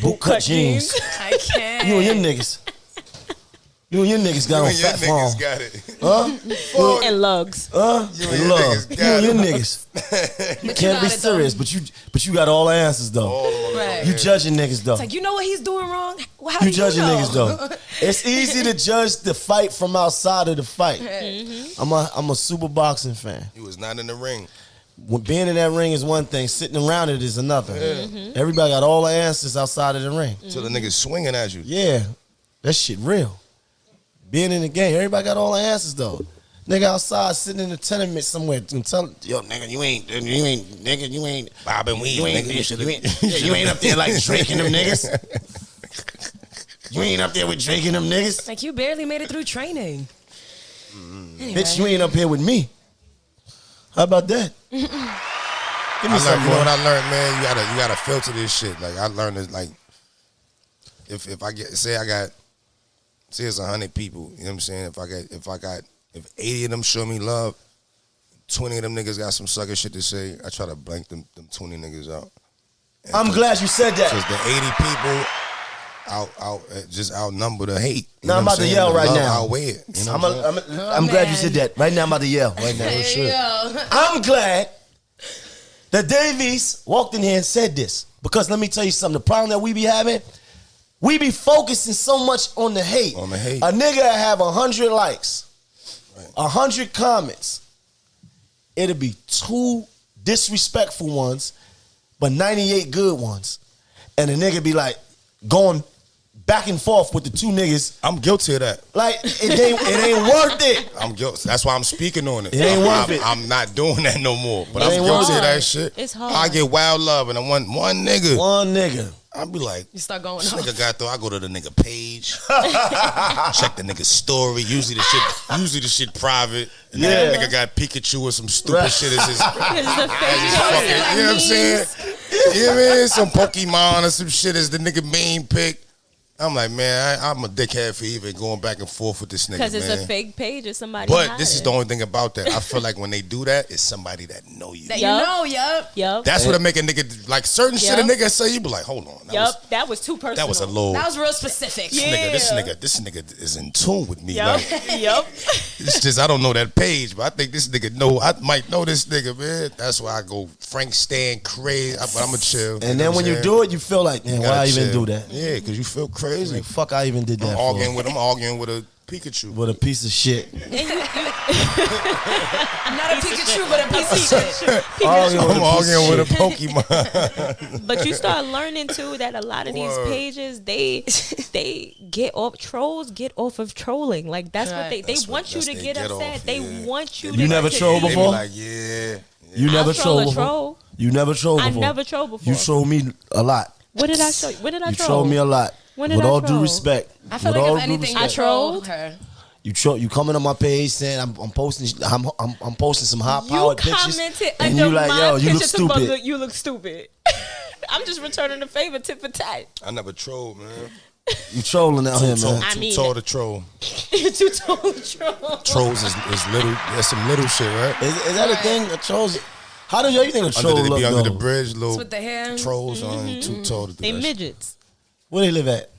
boot cut jeans. I can't. You and your niggas. You and your niggas got on fat farm. Got it. Huh? And lugs. Huh? You and your niggas got You and your it. niggas. You can't be serious, but you got all the answers though. Right. You judging niggas though. It's like, you know what he's doing wrong? Well, how You do judging know? niggas though. It's easy to judge the fight from outside of the fight. I'm a super boxing fan. You was not in the ring. When being in that ring is one thing, sitting around it is another. Everybody got all the answers outside of the ring. So the niggas swinging at you. Yeah, that shit real. Being in the game, everybody got all the answers though. Nigga outside sitting in a tenement somewhere and tell yo nigga you ain't Bobbing weed. you ain't up there like Drake and them niggas. You ain't up there with Drake and them niggas. Like, you barely made it through training. Anyway. Bitch, you ain't up here with me. How about that? Give me something. You know what I learned, man? You gotta filter this shit. Like, I learned it. Like, if it's 100 people, you know what I'm saying? If 80 of them show me love, 20 of them niggas got some sucker shit to say, I try to blank them 20 niggas out. And I'm glad you said that. Because the 80 people just outnumber the hate. Now I'm about to yell right now. Outweigh it. You know I'm glad you said that. Right now I'm about to yell. Right now. I'm glad that Davies walked in here and said this. Because let me tell you something. The problem that we be having, we be focusing so much on the hate. On the hate. A nigga that have 100 likes, 100 comments, it'll be 2 disrespectful ones, but 98 good ones. And the nigga be like going back and forth with the two niggas. I'm guilty of that. Like it ain't worth it. I'm guilty. That's why I'm speaking on it. It ain't worth it. I'm not doing that no more. But It I'm ain't guilty worth of that it. shit. It's hard. I get wild love and I want one nigga. One nigga. I'll be like, You start going this off. nigga got though. I go to the nigga page, check the nigga's story. Usually the shit private. And Yeah. then the nigga got Pikachu or some stupid shit. It's just, It's the face. fucking, you know what I'm saying? You know what I mean? Some Pokemon or some shit is the nigga main pick. I'm like, man, I'm a dickhead for even going back and forth with this nigga, Because it's man. a fake page or somebody. But this is the only thing about that. I feel like when they do that, it's somebody that know you. That Yup. you know, yup. Yup. That's what I make a nigga like certain shit. A Yup. nigga say, you be like, hold on, That was too personal. that was a little. That was real specific. Yeah. This nigga is in tune with me. Yup. Like, Yup. it's just I don't know that page, but I think this nigga know. I might know this nigga, man. That's why I go Frank Stan crazy. But I'm a chill. And then when you do it, you feel like, man, why I even do that? Yeah, because you feel crazy. Like, fuck, I even did that. I'm arguing with a Pikachu. With a piece of shit. Not a Pikachu, but a piece of shit. I'm arguing with a Pokemon. But you start learning too that a lot of these pages they get off of trolling. Like that's what they That's want you what to they get get upset. off, They yeah. want you You to never get troll They be before? like, yeah. You never I'll troll troll a before? troll. You never troll I before? never troll before. You troll me a lot. What did I show you? When did I You troll? troll me a lot. When did With I all troll? due respect. I feel With like all if due anything, respect. I trolled her. You coming on my page saying I'm posting I'm posting some high You powered pictures commented and under you like, my yo, you look picture about stupid. you look stupid. I'm just returning the favor tit for tat. I never trolled, man. You trolling out here, man. I mean- Too tall to troll. You told troll. Trolls is little. That's some little shit, right? Is that a thing? The trolls? How do you think a troll Under look the, under the though? bridge, little With the hair. trolls on too tall to do They that shit. midgets. Where they live at?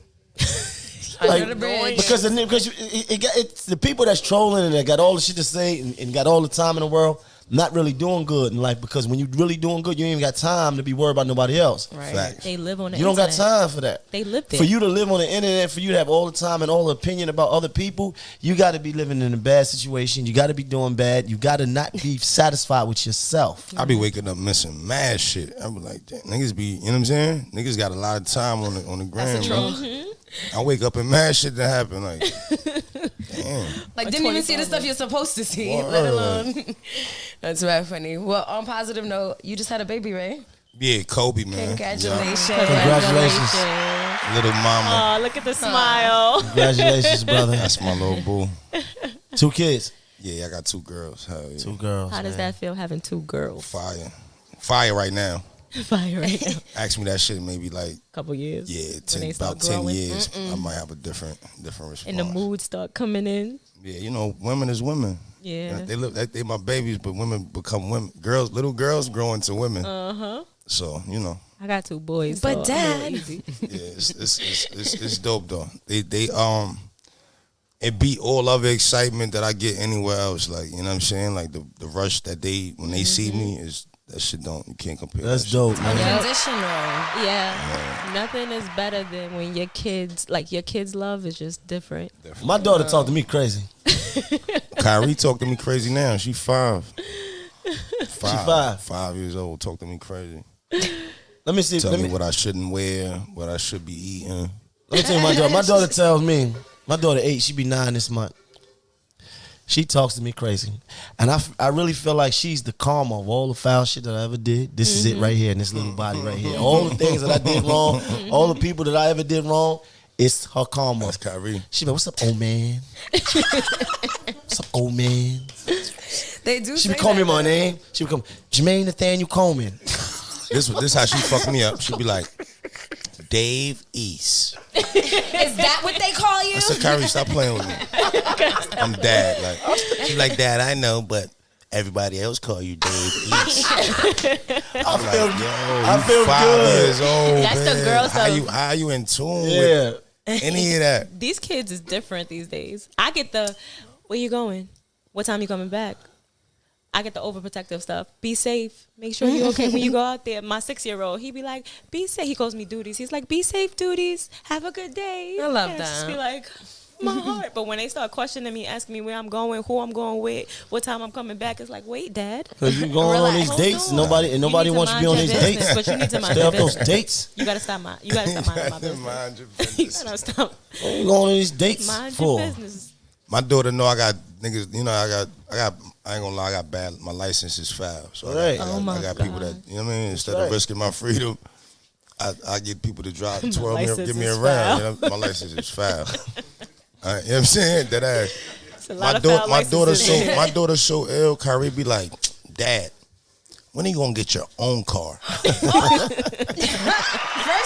Under the bridge. Because it's the people that's trolling and that got all the shit to say and got all the time in the world, not really doing good in life. Because when you really doing good, you ain't even got time to be worried about nobody else. Right. Facts. They live on the You don't got internet. time for that. They live there. For you to live on the internet, for you to have all the time and all the opinion about other people, you got to be living in a bad situation. You got to be doing bad. You got to not be satisfied with yourself. I be waking up missing mad shit. I be like, damn, niggas be, you know what I'm saying? Niggas got a lot of time on the gram. That's a troll. I wake up and mad shit that happen. Like, damn. Like, didn't even see the stuff you're supposed to see, Word. let alone. That's very funny. Well, on positive note, you just had a baby, right? Yeah, Kobe, man. Congratulations. Congratulations. Yeah. Little mama. Oh, look at the smile. Congratulations, brother. That's my little boo. 2 kids. Yeah, I got 2 girls. Hell yeah. 2 girls. How does that feel having 2 girls? Fire. Fire right now. Fire right now. Ask me that shit maybe like, Couple years. yeah, When 10, they start about 10 growing. years. I might have a different response. And the mood start coming in. Yeah, you know, women is women. Yeah. They look like they my babies, but women become women. Girls, little girls grow into women. Uh-huh. So, you know, I got 2 boys. But so I'm a little Dad- easy. yeah, it's dope though. They it beat all other excitement that I get anywhere else. Like, you know what I'm saying? Like the rush that they when they see me is that shit you can't compare. That's that shit. dope, man. Transitional. Yeah. Nothing is better than when your kids love is just different. My daughter talked to me crazy. Kyrie talked to me crazy now. She 5. She 5. 5 years old. Talk to me crazy. Let me see. Tell Let me me what I shouldn't wear, what I should be eating. tell you my daughter. My daughter tells me. My daughter 8. She be 9 this month. She talks to me crazy, and I really feel like she's the karma of all the foul shit that I ever did. This is it right here in this little body right here. All the things that I did wrong, all the people that I ever did wrong, it's her karma. That's Kyrie. She be like, "What's up, old man? What's up, old man?" They do She say be calling me that, my name. She be come Jermaine Nathaniel Coleman. This how she fucked me up. She'd be like, Dave East. Is that what they call you? I said, Kyrie, stop playing with me. I'm Dad. Like, she's like, Dad, I know, but everybody else call you Dave East. I'm like, yo, I feel you 5 good. years old, That's the man. girl How you in tune Yeah. with any of that? These kids is different these days. I get the, where you going? What time you coming back? I get the overprotective stuff. Be safe. Make sure you're okay when you go out there. My 6-year-old, he be like, be safe. He calls me duties. He's like, be safe, duties. Have a good day. I love and that. Just be like, my heart. But when they start questioning me, asking me where I'm going, who I'm going with, what time I'm coming back, it's like, wait, Dad. Because you going on these dates, nobody wants you to be on these dates. But you need to mind Stay your off those business. dates. You gotta stop minding my business. Mind your You business. gotta stop. What you going on these dates Mind for? your business. My daughter know I got niggas. You know, I ain't gonna lie, I got bad. My license is foul, so Right. I got people that, you know what I mean. Instead of risking my freedom, I get people to drive, twirl me up, license give me is around. foul. You know, my license is foul. You know what I'm saying? That ass. It's a lot of foul licenses. My daughter's so ill. Kyrie be like, Dad, when are you gonna get your own car? First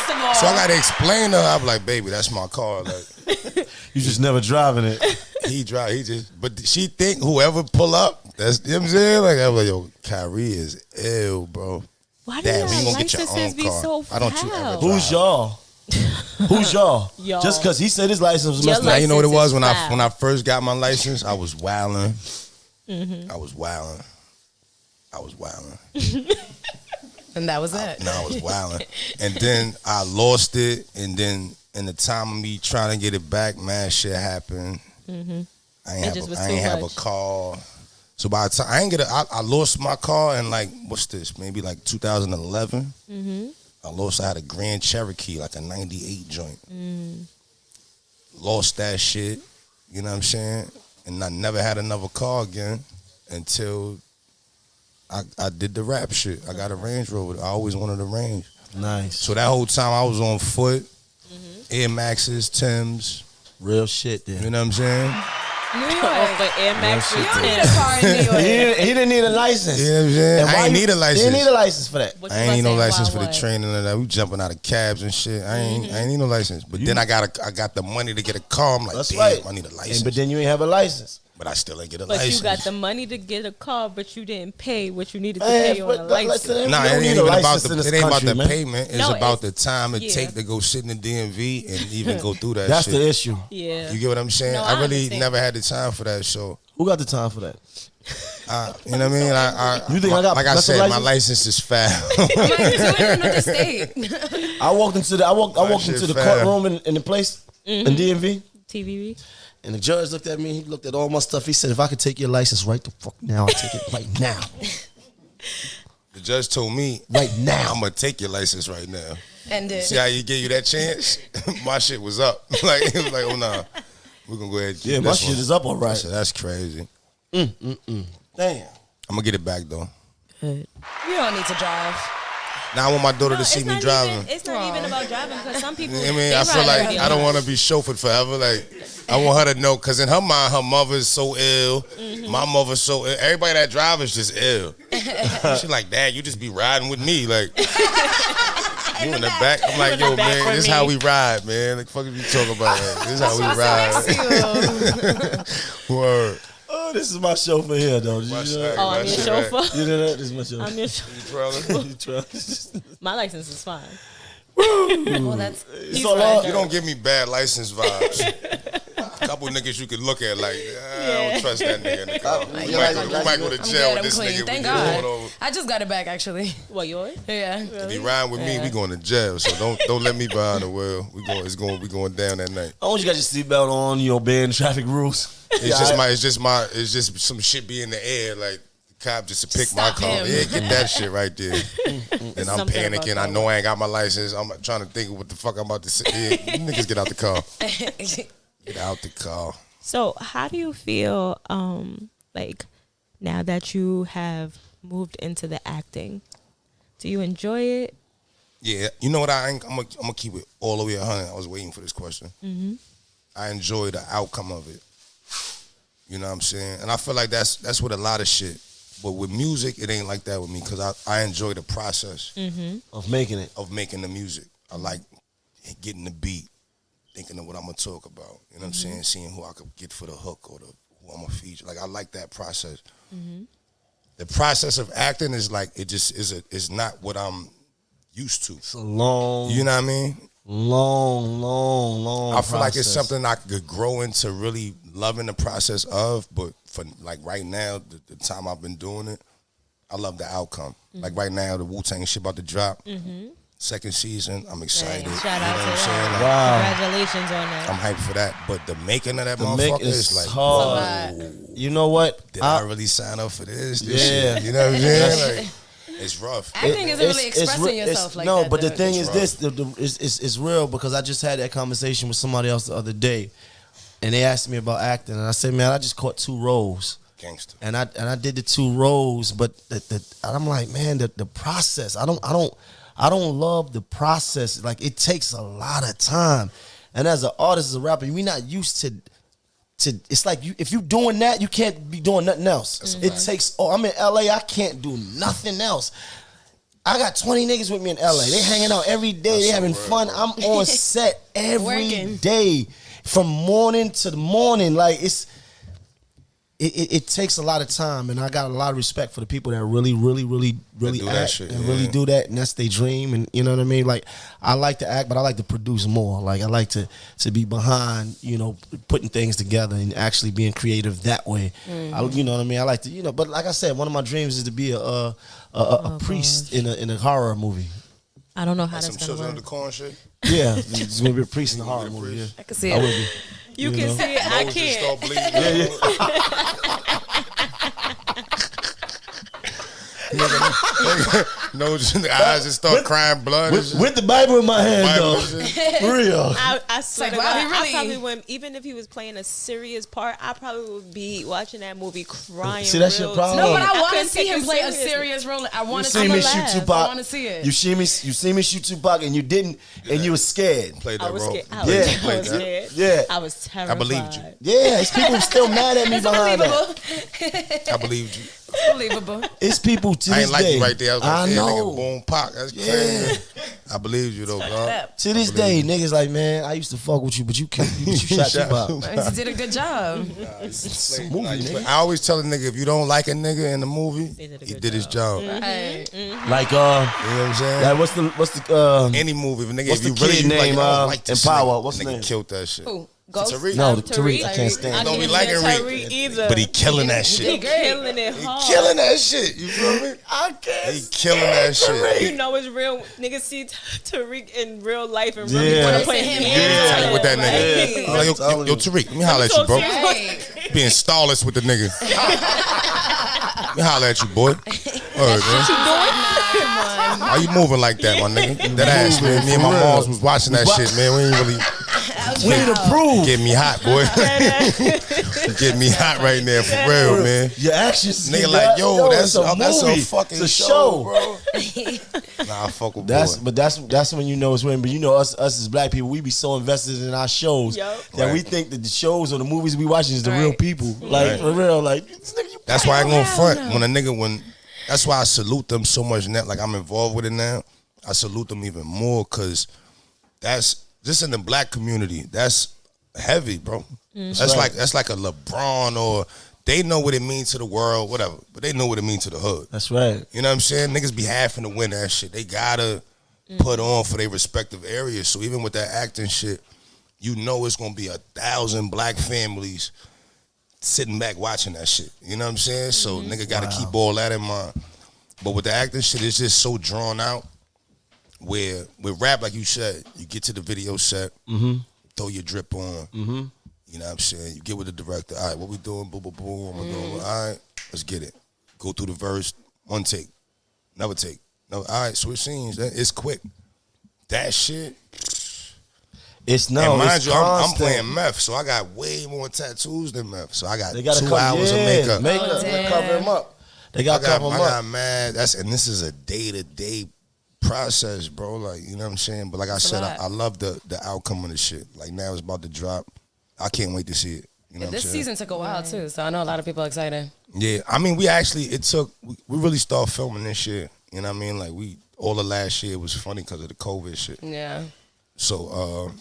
of all, So I gotta explain to her. I'm like, baby, that's my car. Like, You just never driving it. he drive, he just. But she think whoever pull up, that's, you know what I'm saying. Like, I'm like, yo, Kyrie is ill, bro. Why do Dad, your when you gonna get your licenses own be car? so Why don't you ever foul? drive? Who's y'all? Who's y'all? Y'all. Just because he said his license was Your messed Now up. you know what it was when License is I first got my license. I was wilding. Mm-hmm. I was wilding. and that was it. No, I was wilding, and then I lost it, and then in the time of me trying to get it back, man, shit happened. Mm-hmm. I It ain't just was have, I too ain't have a much. car. So by the time I ain't get I lost my car in like what's this? Maybe like 2011. Mm-hmm. I had a Grand Cherokee, like a '98 joint. Mm. Lost that shit. You know what I'm saying? And I never had another car again until I did the rap shit. I got a Range Rover. I always wanted a Range. Nice. So that whole time I was on foot, Air Maxes, Timbs. Real shit there. You know what I'm saying? New York. Oh, but Air Max You is don't need a 10. car in New York. He didn't need a license. You know what I'm saying? And I why ain't you- need a He license. didn't need a license for that. What I you ain't need no about to say? license Why for the what? training and that. We jumping out of cabs and shit. I ain't need no license. But then I got the money to get a car. I'm like, That's damn, right. I need a And, license. but then you ain't have a license. But I still ain't get a But license. you got the money to get a car, but you didn't pay what you needed to Man, pay on but a that license. license- Nah, we it don't ain't need a even about license the in this it ain't about country, the man. payment. It's No, about the it's- time it yeah. take to go sit in the DMV and even go through that That's shit. the issue. Yeah. You get what I'm saying? No, I I really understand. never had the time for that. So, Who got the time for that? you know what I mean? You think I got like I that's a said, my license? license is foul. I'm like, do it in another state. I walked into the shit into the fair. courtroom in the place in DMV, TVV. and the judge looked at me. He looked at all my stuff. He said, "If I could take your license right the fuck now, I'll take it right now, The judge told me, right now." I'm gonna take your license right now. And See how you gave you that chance? My shit was up. Like it was like, oh nah, we're gonna go ahead. And keep Yeah, my this shit one. is up all I right. said, that's crazy. Damn. I'm gonna get it back though. Good. you don't need to drive. Now I want my daughter No, to see it's me not driving. Even, it's not even about driving because some people. I mean, they I feel ride like dirty I don't on want to be chauffeured forever. Like, I want her to know, because in her mind, her mother's so ill. My mother's so ill. Everybody that drives is just ill. She's like, Dad, you just be riding with me. Like, you in the back. I'm like, in the yo, back man, with this me. how we ride, man. Like, fuck if you talk about that. This is how we ride. Word. Oh, this is my chauffeur here, though. Did My you know shit- that? Oh, my I'm your shit chauffeur. right. You know that? This is my chauffeur. I'm your chauffeur. Trailer. You try- My license is fine. Well, that's It's so long. You don't give me bad license vibes. A couple niggas you could look at like, I don't trust that nigga in the car. We might go to I'm jail good. with I'm this clean. nigga. Thank We going God. over. I just got it back actually. What, yours? Yeah. If you ride with me, we going to jail. So don't let me behind the wheel. We going down that night. I want you got your seatbelt on, you obeying traffic rules. It's just some shit be in the air. Like the cop just to pick my Stop car. him. Yeah, get that shit right there. And I'm Something about panicking. that I know I ain't got my license. I'm trying to think of what the fuck I'm about to say. Yeah, you niggas get out the car. Get out the car. So, how do you feel, like, now that you have moved into the acting? Do you enjoy it? Yeah, you know what? I'm gonna keep it all the way 100. I was waiting for this question. I enjoy the outcome of it. You know what I'm saying? And I feel like that's with a lot of shit. But with music, it ain't like that with me because I enjoy the process Of making it. of making the music. I like getting the beat, thinking of what I'm gonna talk about. You know what I'm saying? Seeing who I could get for the hook or who I'm gonna feature. Like I like that process. The process of acting is like it's not what I'm used to. It's a long, You know what I mean? long I feel like it's process. something I could grow into really loving the process of, but for like right now, the time I've been doing it, I love the outcome. Like right now, the Wu-Tang shit about to drop. Second season, I'm excited. Shout you know out what to I'm saying? that. Like, Wow. Congratulations on that. I'm hyped for that. But the making of that The motherfucker make is is like, hard. whoa, You know what? did I really sign up for this? Yeah. Shit? You know what I'm saying? Like, it's rough. Acting isn't really expressing re- yourself like no, that. but the though. thing It's is rough. it's real because I just had that conversation with somebody else the other day, and they asked me about acting, and I said, man, I just caught 2 roles. Gangster. And I did the 2 roles, but and I'm like, man, the process. I don't love the process. Like, it takes a lot of time. And as an artist, as a rapper, we're not used to it's like if you doing that, you can't be doing nothing else. It takes I'm in LA, I can't do nothing else. I got 20 niggas with me in LA. They hanging out every day, they having fun. Bro. I'm on set every day Working. from morning to the morning. Like it takes a lot of time, and I got a lot of respect for the people that really do that act shit, and yeah. really do that, and that's their dream. And you know what I mean? Like, I like to act, but I like to produce more. Like, I like to be behind, putting things together and actually being creative that way. You know what I mean? I like to, but like I said, one of my dreams is to be a priest in a horror movie. I don't know how Like that's some gonna Children of work. the Corn shit. Yeah, it's gonna be a priest in a horror movie. Yeah. I can see I it. will be. You can know? see it. I Nose just can't. start bleeding. Nose and the eyes just start crying blood. and shit. With the Bible in my hand, Bible though. and shit. For real. I swear like, to wow, God, he really- I probably wouldn't, even if he was playing a serious part, I probably would be watching that movie crying. See, that's your real problem. No, but I I want to couldn't see take him it play a seriously. serious role. I You want to see see me him shoot laugh. Tupac. I want to see it. You see me shoot Tupac, and you didn't, and you were scared. Played I that was role. scared. I Yeah. was, I Played was that. scared. Yeah. I was terrified. believed you. Yeah, it's people still mad at me It's behind that. unbelievable. I believed you. Unbelievable. It's people to I this ain't like day. you right there. I was like, I yeah, know. nigga, boom, pop. That's crazy. I believed you though, bro. To this day, niggas like, man, I used to fuck with you, but you shot Tupac. He did a good job. It's a movie, nigga. I always tell a nigga, if you don't like a nigga in the movie, did a he good did his job. You know Hey. Like, what I'm saying? like what's the Any movie, if a nigga, what's if you the really kid you like, name, I don't like this in Power? nigga. What's the nigga name? killed that shit. Who? Ghost? Tariq? No, Tariq. Tariq. I can't stand I it. Don't be can't liking stand Tariq. Tariq either. But he killing that He shit. great. killing it He hard. killing that shit. You feel me? I can't. He killing that shit. You know it's real. Niggas see Tariq in real life and Yeah. really want Wanna to play see him him. Yeah, Yeah. with that Right. nigga. I'm like, yo, telling yo, you. Tariq, let me holler at you, bro. Hey. Being starless with the nigga. Let me holler at you, boy. All right, man. Why you moving like that, my nigga? That ass, man. Me and my For real. moms was watching that shit, man. We ain't really We need to prove. get me hot, boy. Get me hot right there, for real, man. Your actions. Nigga like, yo, that's a movie. fucking It's a show, bro. Nah, I fuck with boy. That's when you know it's winning. But you know us as black people, we be so invested in our shows Yup. that we Right. think that the shows or the movies we watching is the real Right. people. Like Right. for real, like this nigga, you That's why I ain't gonna front when a nigga that's why I salute them so much now. Like I'm involved with it now. I salute them even more because that's just in the black community. That's heavy, bro. That's right. like a LeBron or they know what it means to the world, whatever. But they know what it means to the hood. That's right. You know what I'm saying? Niggas be having to win that shit. They gotta put on for their respective areas. So even with that acting shit, you know it's gonna be 1,000 black families sitting back watching that shit. You know what I'm saying? So nigga gotta keep all that in mind. But with the acting shit, it's just so drawn out. Where with rap, like you said, you get to the video set, throw your drip on. You know what I'm saying? You get with the director. All right, what we doing? Boom, boom, boom. We're doing. All right, let's get it. Go through the verse. One take. Another take. No, all right, switch scenes. It's quick. That shit. It's And no. mind It's you, I'm constant. playing meth, so I got way more tattoos than meth. So I got They gotta 2 cover, hours of makeup. Oh, They damn. cover him up. They got to cover him I up. got mad. And this is a day-to-day process, bro. Like, you know what I'm saying? But like I said, lot. I love the outcome of the shit. Like now it's about to drop. I can't wait to see it. You know what I'm This saying? season took a while too, so I know a lot of people are excited. Yeah, I mean, we really started filming this year. You know what I mean? Like all of last year was funny because of the COVID shit. Yeah. So,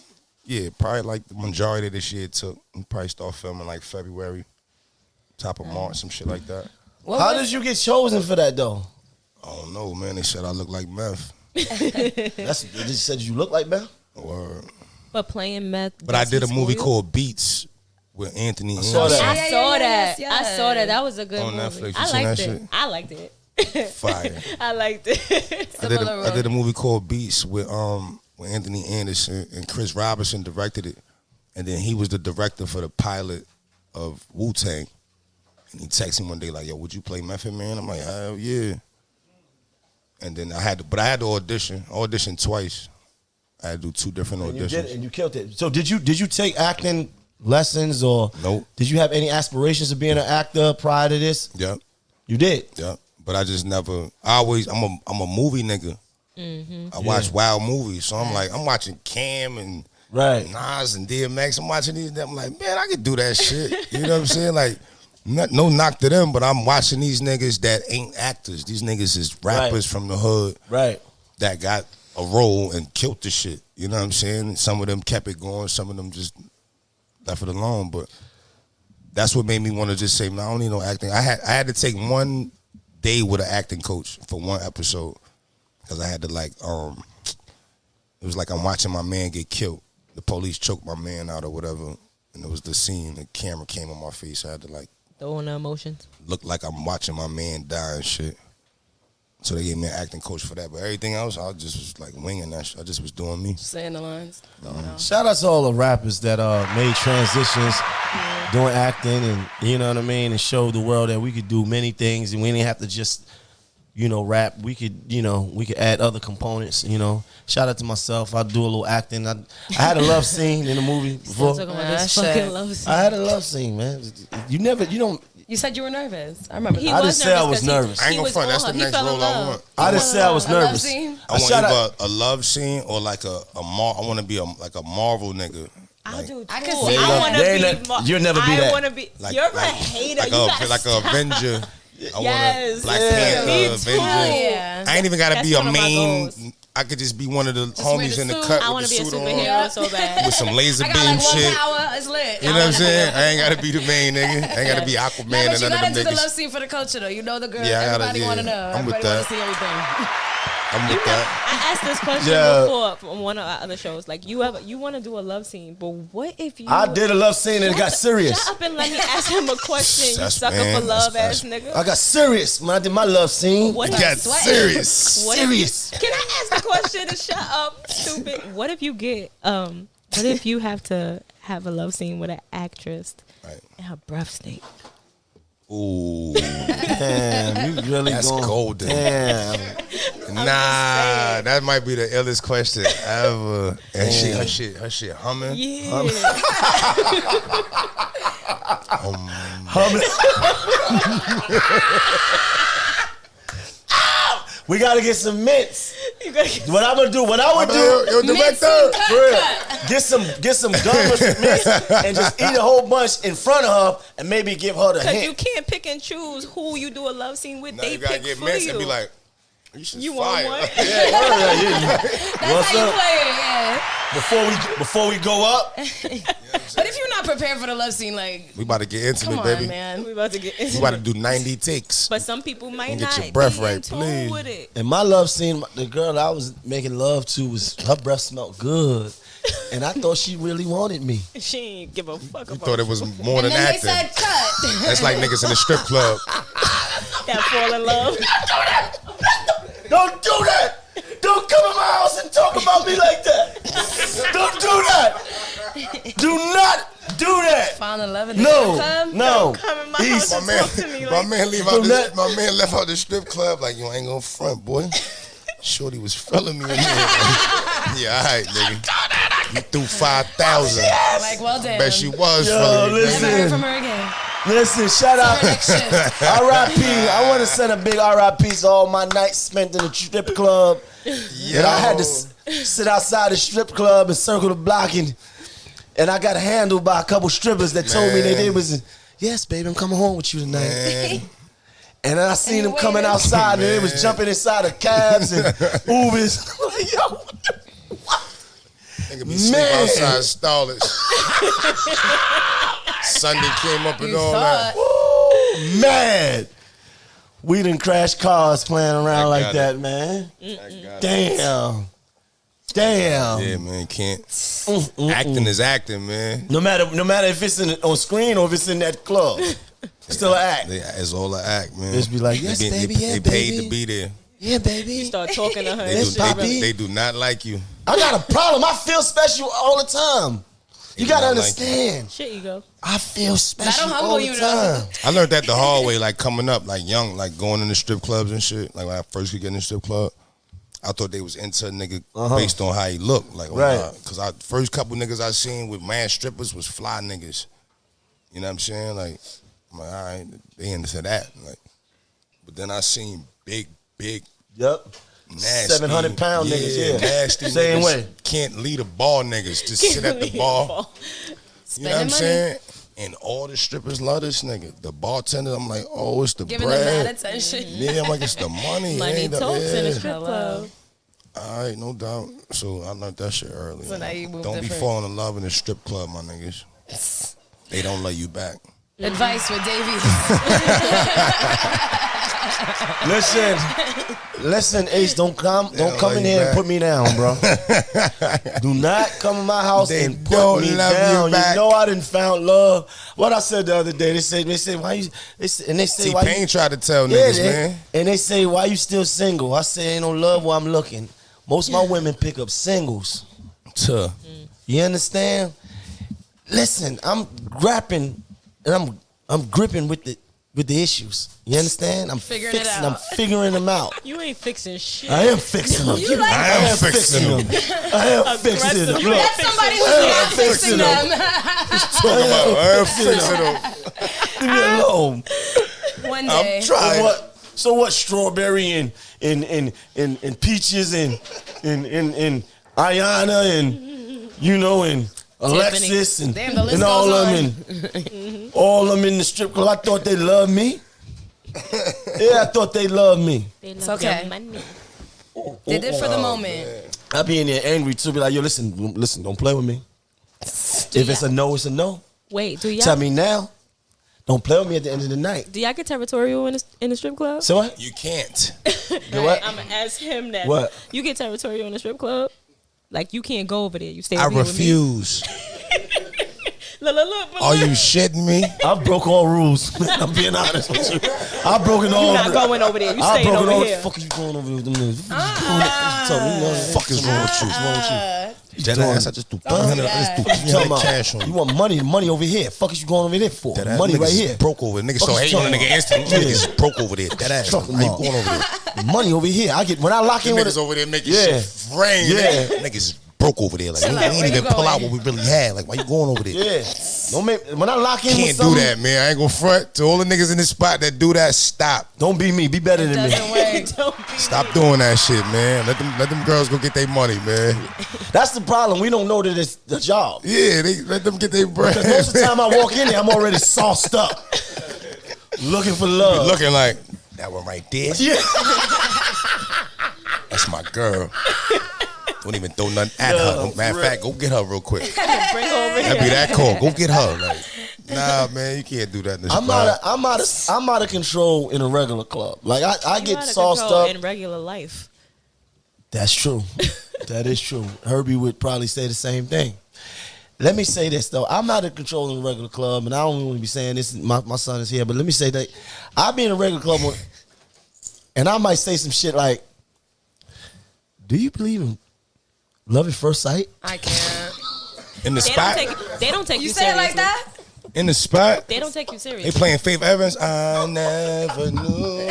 yeah, probably like the majority of this year took. We probably start filming like February, top of March, some shit like that. How did you get chosen for that though? I don't know, man. They said I look like meth. They just said you look like Beth. Or, But playing meth. but I does did a he movie school you? called Beats with Anthony. saw that. I Yeah, saw yeah, that. yes, I saw that. That was a good On movie. Netflix. You I seen liked that it. shit? I liked it. Fire. I liked it. I did a movie called Beats with Anthony Anderson, and Chris Robinson directed it, and then he was the director for the pilot of Wu-Tang. And he texted me one day like, "Yo, would you play Method Man?" I'm like, "Hell yeah." And then I had to audition twice. I had to do 2 different auditions. You did it and you killed it. So did you take acting lessons or Nope. did you have any aspirations of being an actor prior to this? Yep. You did. Yep. But I just never. I'm a movie nigga. I watch wild movies, so I'm like, I'm watching Cam and Right. Nas and DMX. I'm watching these. I'm like, man, I could do that shit. You know what I'm saying? Like, no knock to them, but I'm watching these niggas that ain't actors. These niggas is rappers from the hood, Right. that got a role and killed the shit. You know what I'm saying? Some of them kept it going. Some of them just left it alone. But that's what made me want to just say, man, I don't need no acting. I had to take one day with an acting coach for one episode because I had to it was like I'm watching my man get killed. The police choked my man out or whatever, and it was the scene. The camera came on my face. I had to Throwing the emotions. look like I'm watching my man die and shit. So they gave me an acting coach for that. But everything else, I just was like winging that shit. I just was doing me. Saying the lines. Shout out to all the rappers that made transitions, doing acting, and you know what I mean, and showed the world that we could do many things, and we didn't have to just, rap. We could, we could add other components. Shout out to myself. I do a little acting. I had a love scene in the movie before. Talking about this fucking love scene. I had a love scene, man. You don't. You said you were nervous. I remember. I didn't say I was nervous. I ain't gonna front. That's the next role I want. I didn't say I was nervous. I want either a love scene or like I want to be like a Marvel nigga. I do too. I can see I want to be. You'll never be that. I want to be. You're a hater. Like a Avenger. I Yes. want Black Panther, Me Avenger. too. Yeah. I ain't even gotta That's be a one of my main. goals. I could just be one of the Just wear homies the in the suit. cut I want with to the be a suit superhero on, so bad. with some laser I beam got like shit. one power. It's lit. You know what I'm saying? I ain't gotta be the main nigga. I ain't gotta be Aquaman No, and but you none gotta of do them the love niggas. scene for the culture though. You know the girl. Yeah, I gotta- Everybody want to yeah. know. I'm with Everybody want that. to see everything. I'm with that. I asked this question Yeah. before from one of our other shows. Like, you want to do a love scene, but what if you? I did a love scene and it got serious. Shut up and let me ask him a question. You That's- sucker man, for love that's- ass nigga. I got serious when I did my love scene. What It if- got sweating. serious. What if- Serious. Can I ask a question and shut up, stupid? What if you get what if you have to have a love scene with an actress Right. and her breath stink? Ooh, Damn, you really that's going. golden. Damn. Nah, that might be the illest question ever. And her shit humming. Yeah. We gotta get some mints. You gotta get What I'm gonna do? What I would do? Yo, director. For real, get some gum or some mints and just eat a whole bunch in front of her and maybe give her the Because hint. you can't pick and choose who you do a love scene with. Now They you gotta pick get for mints you. and be like, you want fire. one? That's What's how you up? play it. Yeah. Before we go up, But if you're not prepared for the love scene, like, We about to get intimate, come on, baby. man. We about to get into We about to it. do 90 takes. But some people might And get not your breath be right, in tune please. with it. in my love scene, the girl I was making love to was her breath smelled good, and I thought she really wanted me. She ain't give a fuck You about thought it was more and than then they acting. said cut. That's like niggas in the strip club. that fall in love. Don't do that! Don't come in my house and talk about me like that! Don't do that! Do not do that! Found in love in the No, strip club? no. Come in my He's- house My and man, talk to me my like man leave out this, my man left out the strip club like, you ain't gonna front, boy. Shorty was feeling me in here. Yeah, all right, nigga. You threw 5,000. Like, well, damn. Bet she was Yo, feeling me. listen. Never heard from her again. Listen, shout out. Her next shift. R.I.P. I want to send a big R.I.P. to all my nights spent in the strip club. And I had to sit outside the strip club and circle the block, and I got handled by a couple strippers that told me they was, yes, baby, I'm coming home with you tonight. Man. And then I seen them coming waited. outside, and they was jumping inside of cabs and Ubers. I'm like, yo, what the Nigga be sleep Man. outside stallers. Sunday came up and You all thought. that. Woo, man. We done crashed cars playing around I like got that, it. man. I got it. Damn. Damn. Yeah, man, can't. Acting is acting, man. No matter if it's on screen or if it's in that club. Still an act. It's all an act, man. Bitch be like, yes, baby, yeah, they baby. paid to be there. Yeah, baby. You start talking to her. They do not like you. I got a problem. I feel special all the time. You gotta understand. Shit, you go. I feel special That'll humble all the you, time. I learned that the hard way, like coming up, like young, like going in the strip clubs and shit. Like when I first could get in the strip club, I thought they was into a nigga based on how he looked. Like, right. Because I first couple niggas I seen with mad strippers was fly niggas. You know what I'm saying? Like, I'm like, all right, they into that. Like, but then I seen big, Yep. nasty 700-pound niggas, yeah. Nasty Same niggas. way. Can't lead a bar niggas. Just sit at the bar. You know what I'm saying? And all the strippers love this nigga. The bartender, I'm like, oh, it's the Giving bread. them that attention. Yeah, I'm like, it's the money. Money ain't the, talks in a strip club. All right, no doubt. So I learned that shit early. So now you move Don't be different. falling in love in a strip club, my niggas. They don't love you back. Advice with Davey. Listen, Ace, don't come in here and put me down, bro. Do not come in my house They and put don't me love down. you back. You know I didn't found love. What I said the other day, they say why you? They say why T-Pain you? tried to tell niggas, man. And they say why you still single? I say ain't no love where I'm looking. Most of my women pick up singles. Tuh. You understand? Listen, I'm grappling and I'm gripping with the issues. You understand? I'm Figuring it fixing. out. I'm figuring them out. You ain't fixing shit. I am fixing them. You like I am fixing them. I am fixing them. You Look, That's somebody who's not fixing them. Talking about, I am fixing them. leave me alone. One day. I'm trying. So what? Strawberry and peaches and Ayana and and Alexis and, Damn, the list and all goes of them and all of them in the strip club. I thought they loved me. Yeah, I thought they loved me. They love It's okay. your money. Did it for the moment. I be in there angry too. Be like, yo, listen, don't play with me. If it's a no, it's a no. Wait, do Tell y'all me now. Don't play with me at the end of the night. get territorial in the strip club? So what? You can't. Do what? I'm gonna ask him that. What? You get territorial in the strip club? Like you can't go over there. You stay I over here with me. refuse. Look. Are you shitting me? I broke all rules. I'm being honest with you. I broken all. You're not going over there. You I staying broken over all. here. Fuck are you going over there with them niggas? Fuck is wrong with you? What's wrong with you? Dead ass, I just do 300. I just do You talking 300 cash on about, you. you want money over here. Fuck is you going over there for? That ass Money niggas right is here. broke over. Niggas Fuck so you hate on a talking nigga instantly. about? Niggas is broke over there. That ass. Talking How you about. going over there? Money over here. When I lock in with Niggas it. over there making Yeah. shit rain. Yeah. Niggas is broke over there. Like, we Where ain't you even pull going? out what we really had. Like, why you going over there? Yeah. Don't make when I lock in with Can't do something. that, man. I ain't gonna front. To all the niggas in this spot that do that, stop. Don't be me. Be better than me. Doesn't work. Don't be Stop doing that shit, man. Let them girls go get their money, man. That's the problem. We don't know that it's the job. Yeah, they let them get their bread. Because most of the time I walk in there, I'm already sauced up, looking for love. Looking like that one right there. Yeah. That's my girl. Don't even throw nothing at her. Matter of fact, go get her real quick. bring her over That'd be here. that call. Go get her. Like, nah, man, you can't do that in this spot. I'm out of control in a regular club. Like I You get out of sauced control up. in regular life. That's true. That is true. Herbie would probably say the same thing. Let me say this though. I'm out of control in a regular club, and I don't want to be saying this. My son is here, but let me say that I be in a regular club, and I might say some shit like, "Do you believe in love at first sight?" I can't. In the They spot? don't take you You say it like seriously. that? In the spot? They don't take you They serious. playing Faith Evans. I never knew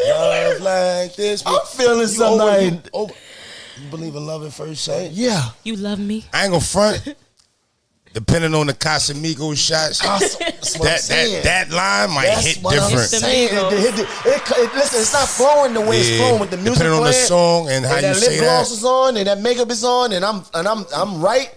love like this. I'm feeling You something. you believe in love at first sight? Yeah. You love me. I ain't gonna front. Depending on the Casamigo shots, That's what I'm saying. that line might That's hit what I'm different. saying. Listen, it's not flowing the way it's flowing with the music depending on the playing, song and how you that say lip gloss that. is on and that makeup is on and I'm right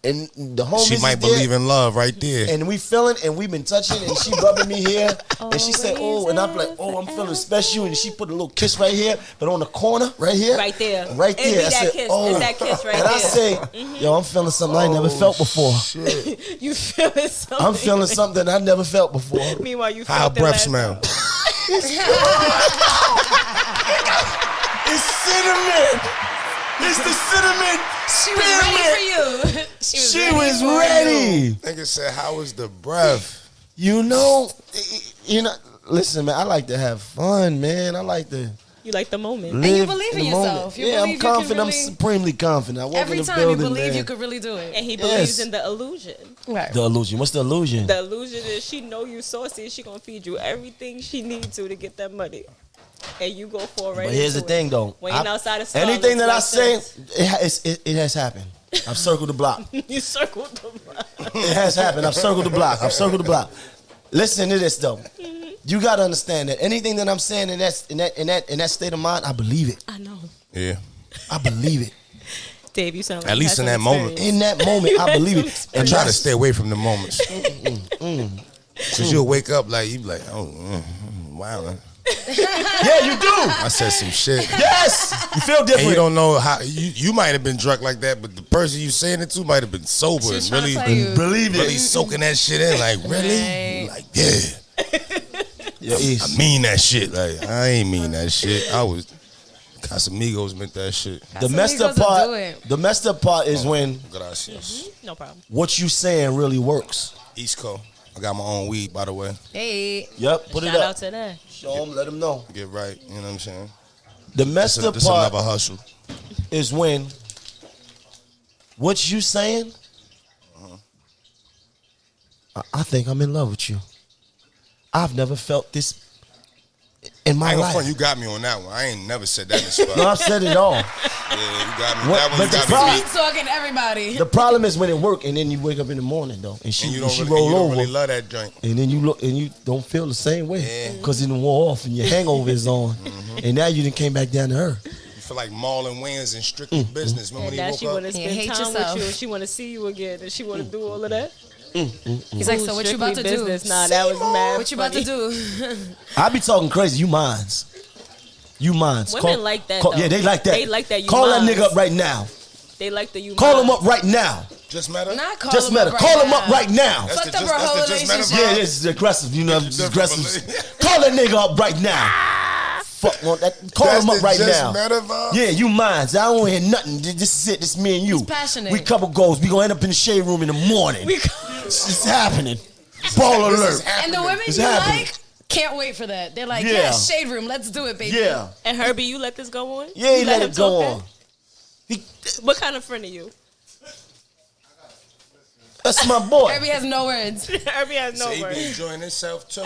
and the homies She might is there, believe in love right there. and we feeling and we've been touching and she rubbing me here and she said, "Oh," and I'm like, "Oh, I'm feeling special," and she put a little kiss right here, but on the corner right here, Right there. right It'd there. be I that said, kiss. "Oh," It's that kiss right and I there. say, "Yo, I'm feeling something I ain't never felt before. Shit. You feeling something. I'm feeling something I never felt before." Meanwhile, you How felt it breath last smell? It's cinnamon. It's the cinnamon. She was ready for you. She was ready. Nigga said, how was the breath? You know, listen, man, I like to have fun, man. I like to You like the moment. live And you believe in the yourself. moment. You Yeah, I'm believe you can confident. I'm really- supremely confident. I walk Every in the time you building, believe man. you could really do it. And he believes Yes. in the illusion. Right. The illusion. What's the illusion? The illusion is she know you saucy and she gonna feed you everything she needs to get that money. And you go for it right But here's the into thing, it. though. Waiting outside of anything that I like say, this. it has happened. I've circled the block. You circled the block. It has happened. I've circled the block. I've circled the block. Listen to this though. You gotta understand that anything that I'm saying in that state of mind, I believe it. I know. Yeah. I believe it. Dave, you sound like At least in that moment. In that moment, I believe it. I And try to that's- stay away from the moments. Cause you'll wake up like you be like, oh, wow. Man. Yeah, you do. I said some shit. Yes, you feel And different. you don't know how you might have been drunk like that, but the person you saying it to might have been sober She's and trying to really, tell you. Believe really it. soaking that shit in. Like really, Right. like yeah, Yeah, I mean that shit. Like I ain't mean that shit. I was Casamigos meant that shit. the messed up Casamigos will part. do it. The messed up part is when Gracias. No problem. what you saying really works. East Coast. I got my own weed, by the way. Hey. Yep, put Shout it out up. to that. Show them, let them know. Get right. You know what I'm saying? The messed up This part another hustle. is when what you saying. I think I'm in love with you. I've never felt this in I my ain't gonna life. front. You got me on that one. I ain't never said that in the spot. No, I've said it all. Yeah, you got me. What- That one but you the got problem- me. Keep talking to everybody. The problem is when it work and then you wake up in the morning though, and she And you don't, she really, roll you don't over, really love that joint. and then you look and you don't feel the same way Yeah. because it done wore off and your hangover is on, and now you done came back down to earth. You feel like Marlon Wayans in Strictly Business. Remember And when now he she woke want up? to Yeah, spend hate time yourself. with you and she want to see you again and she want to do all of that. He's like, so what you about to Strictly do? business. Nah, that was mad. What you about to funny. do? I be talking crazy. You minds. You minds. Women like that, Yeah, though. they like that. They like that you Call minds. that nigga up right now. They like the you. Call mind. him up right now. Just met her? Not call Just him met up her. right Call him now. up right now. That's the Fucked up just, her that's whole the just met her relationship. Yeah, vibe? this is aggressive. You know, It's it's different, aggressive. Call that nigga up right now. Fuck, want that. Call That's him up the right just now. met her vibe? Yeah, you minds. I don't want to hear nothing. This is it. This is me and you. He's passionate. We couple goals. We gonna end up in the shade room in the morning. It's happening. Ball This is alert. And the women It's you happening. like can't wait for that. They're like, Yeah. yeah, shade room, let's do it, baby. Yeah. And Herbie, you let this go on? Yeah, he You let him it go talk on. that? What kind of friend are you? That's my boy. Herbie has no words. Herbie has no So he be words. enjoying himself too.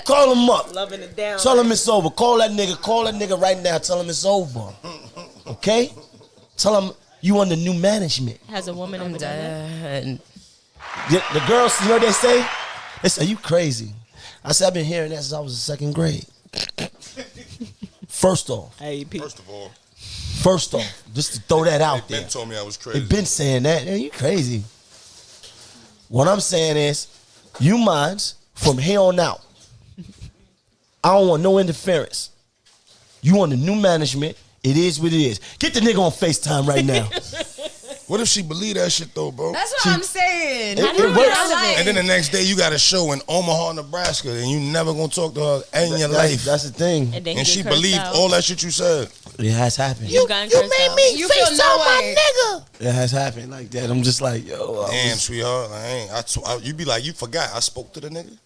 Call him up. Loving it down. Tell him it's over. Call that nigga. Call that nigga right now. Tell him it's over. Okay? Tell him you under new management. Has a woman ever done that? Done. The girls, you know what they say? They say, you crazy. I said, I've been hearing that since I was in second grade. First off, IEP. First of all, just to throw that out Ben there. told me I was crazy. They been saying that. Man, you crazy. What I'm saying is, you minds from here on out. I don't want no interference. You on the new management. It is what it is. Get the nigga on FaceTime right now. What if she believe that shit though, bro? That's what I'm saying. It- I know it what works. I like. And then the next day you got a show in Omaha, Nebraska, and you never gonna talk to her in your life. That's the thing. And then he And get she cursed believed out. all that shit you said. It has happened. You made me. You feel no way. It has happened like that. I'm just like, yo. I Damn, was- sweetheart. You be like, you forgot I spoke to the nigga?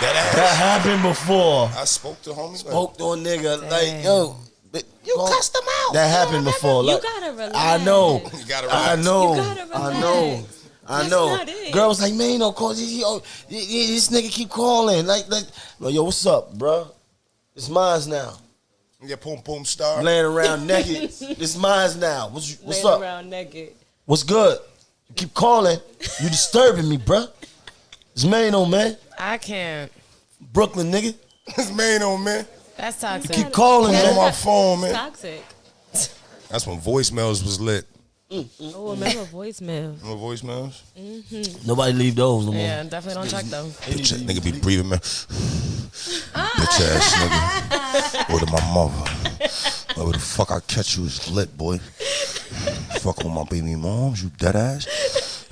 That happened before. I spoke to homie. Spoke to a nigga like, yo. You cussed him out. That happened before. You Like, gotta relax. I know. You gotta I relax. know. You gotta I know. relax. I That's know. not it. Girl was like, man, no, cause this nigga keep calling. Like, yo, what's up, bro? It's mine now. Yeah, boom, boom, star. Laying around naked. It's mine now. What's Laying up? around naked. What's good? You keep calling. You disturbing me, bro. It's Maino, man. I can't. Brooklyn, nigga. This man on man. That's toxic. Keep calling, On man. my phone, man. Toxic. That's when voicemails was lit. Oh, remember voicemail. Remember voicemails? Nobody leave those no more. Yeah, definitely don't check them. Bitch, that nigga be breathing, man. Bitch ass nigga. Go to my mother. Where the fuck I catch you is lit, boy. Fuck on my baby moms, you dead ass.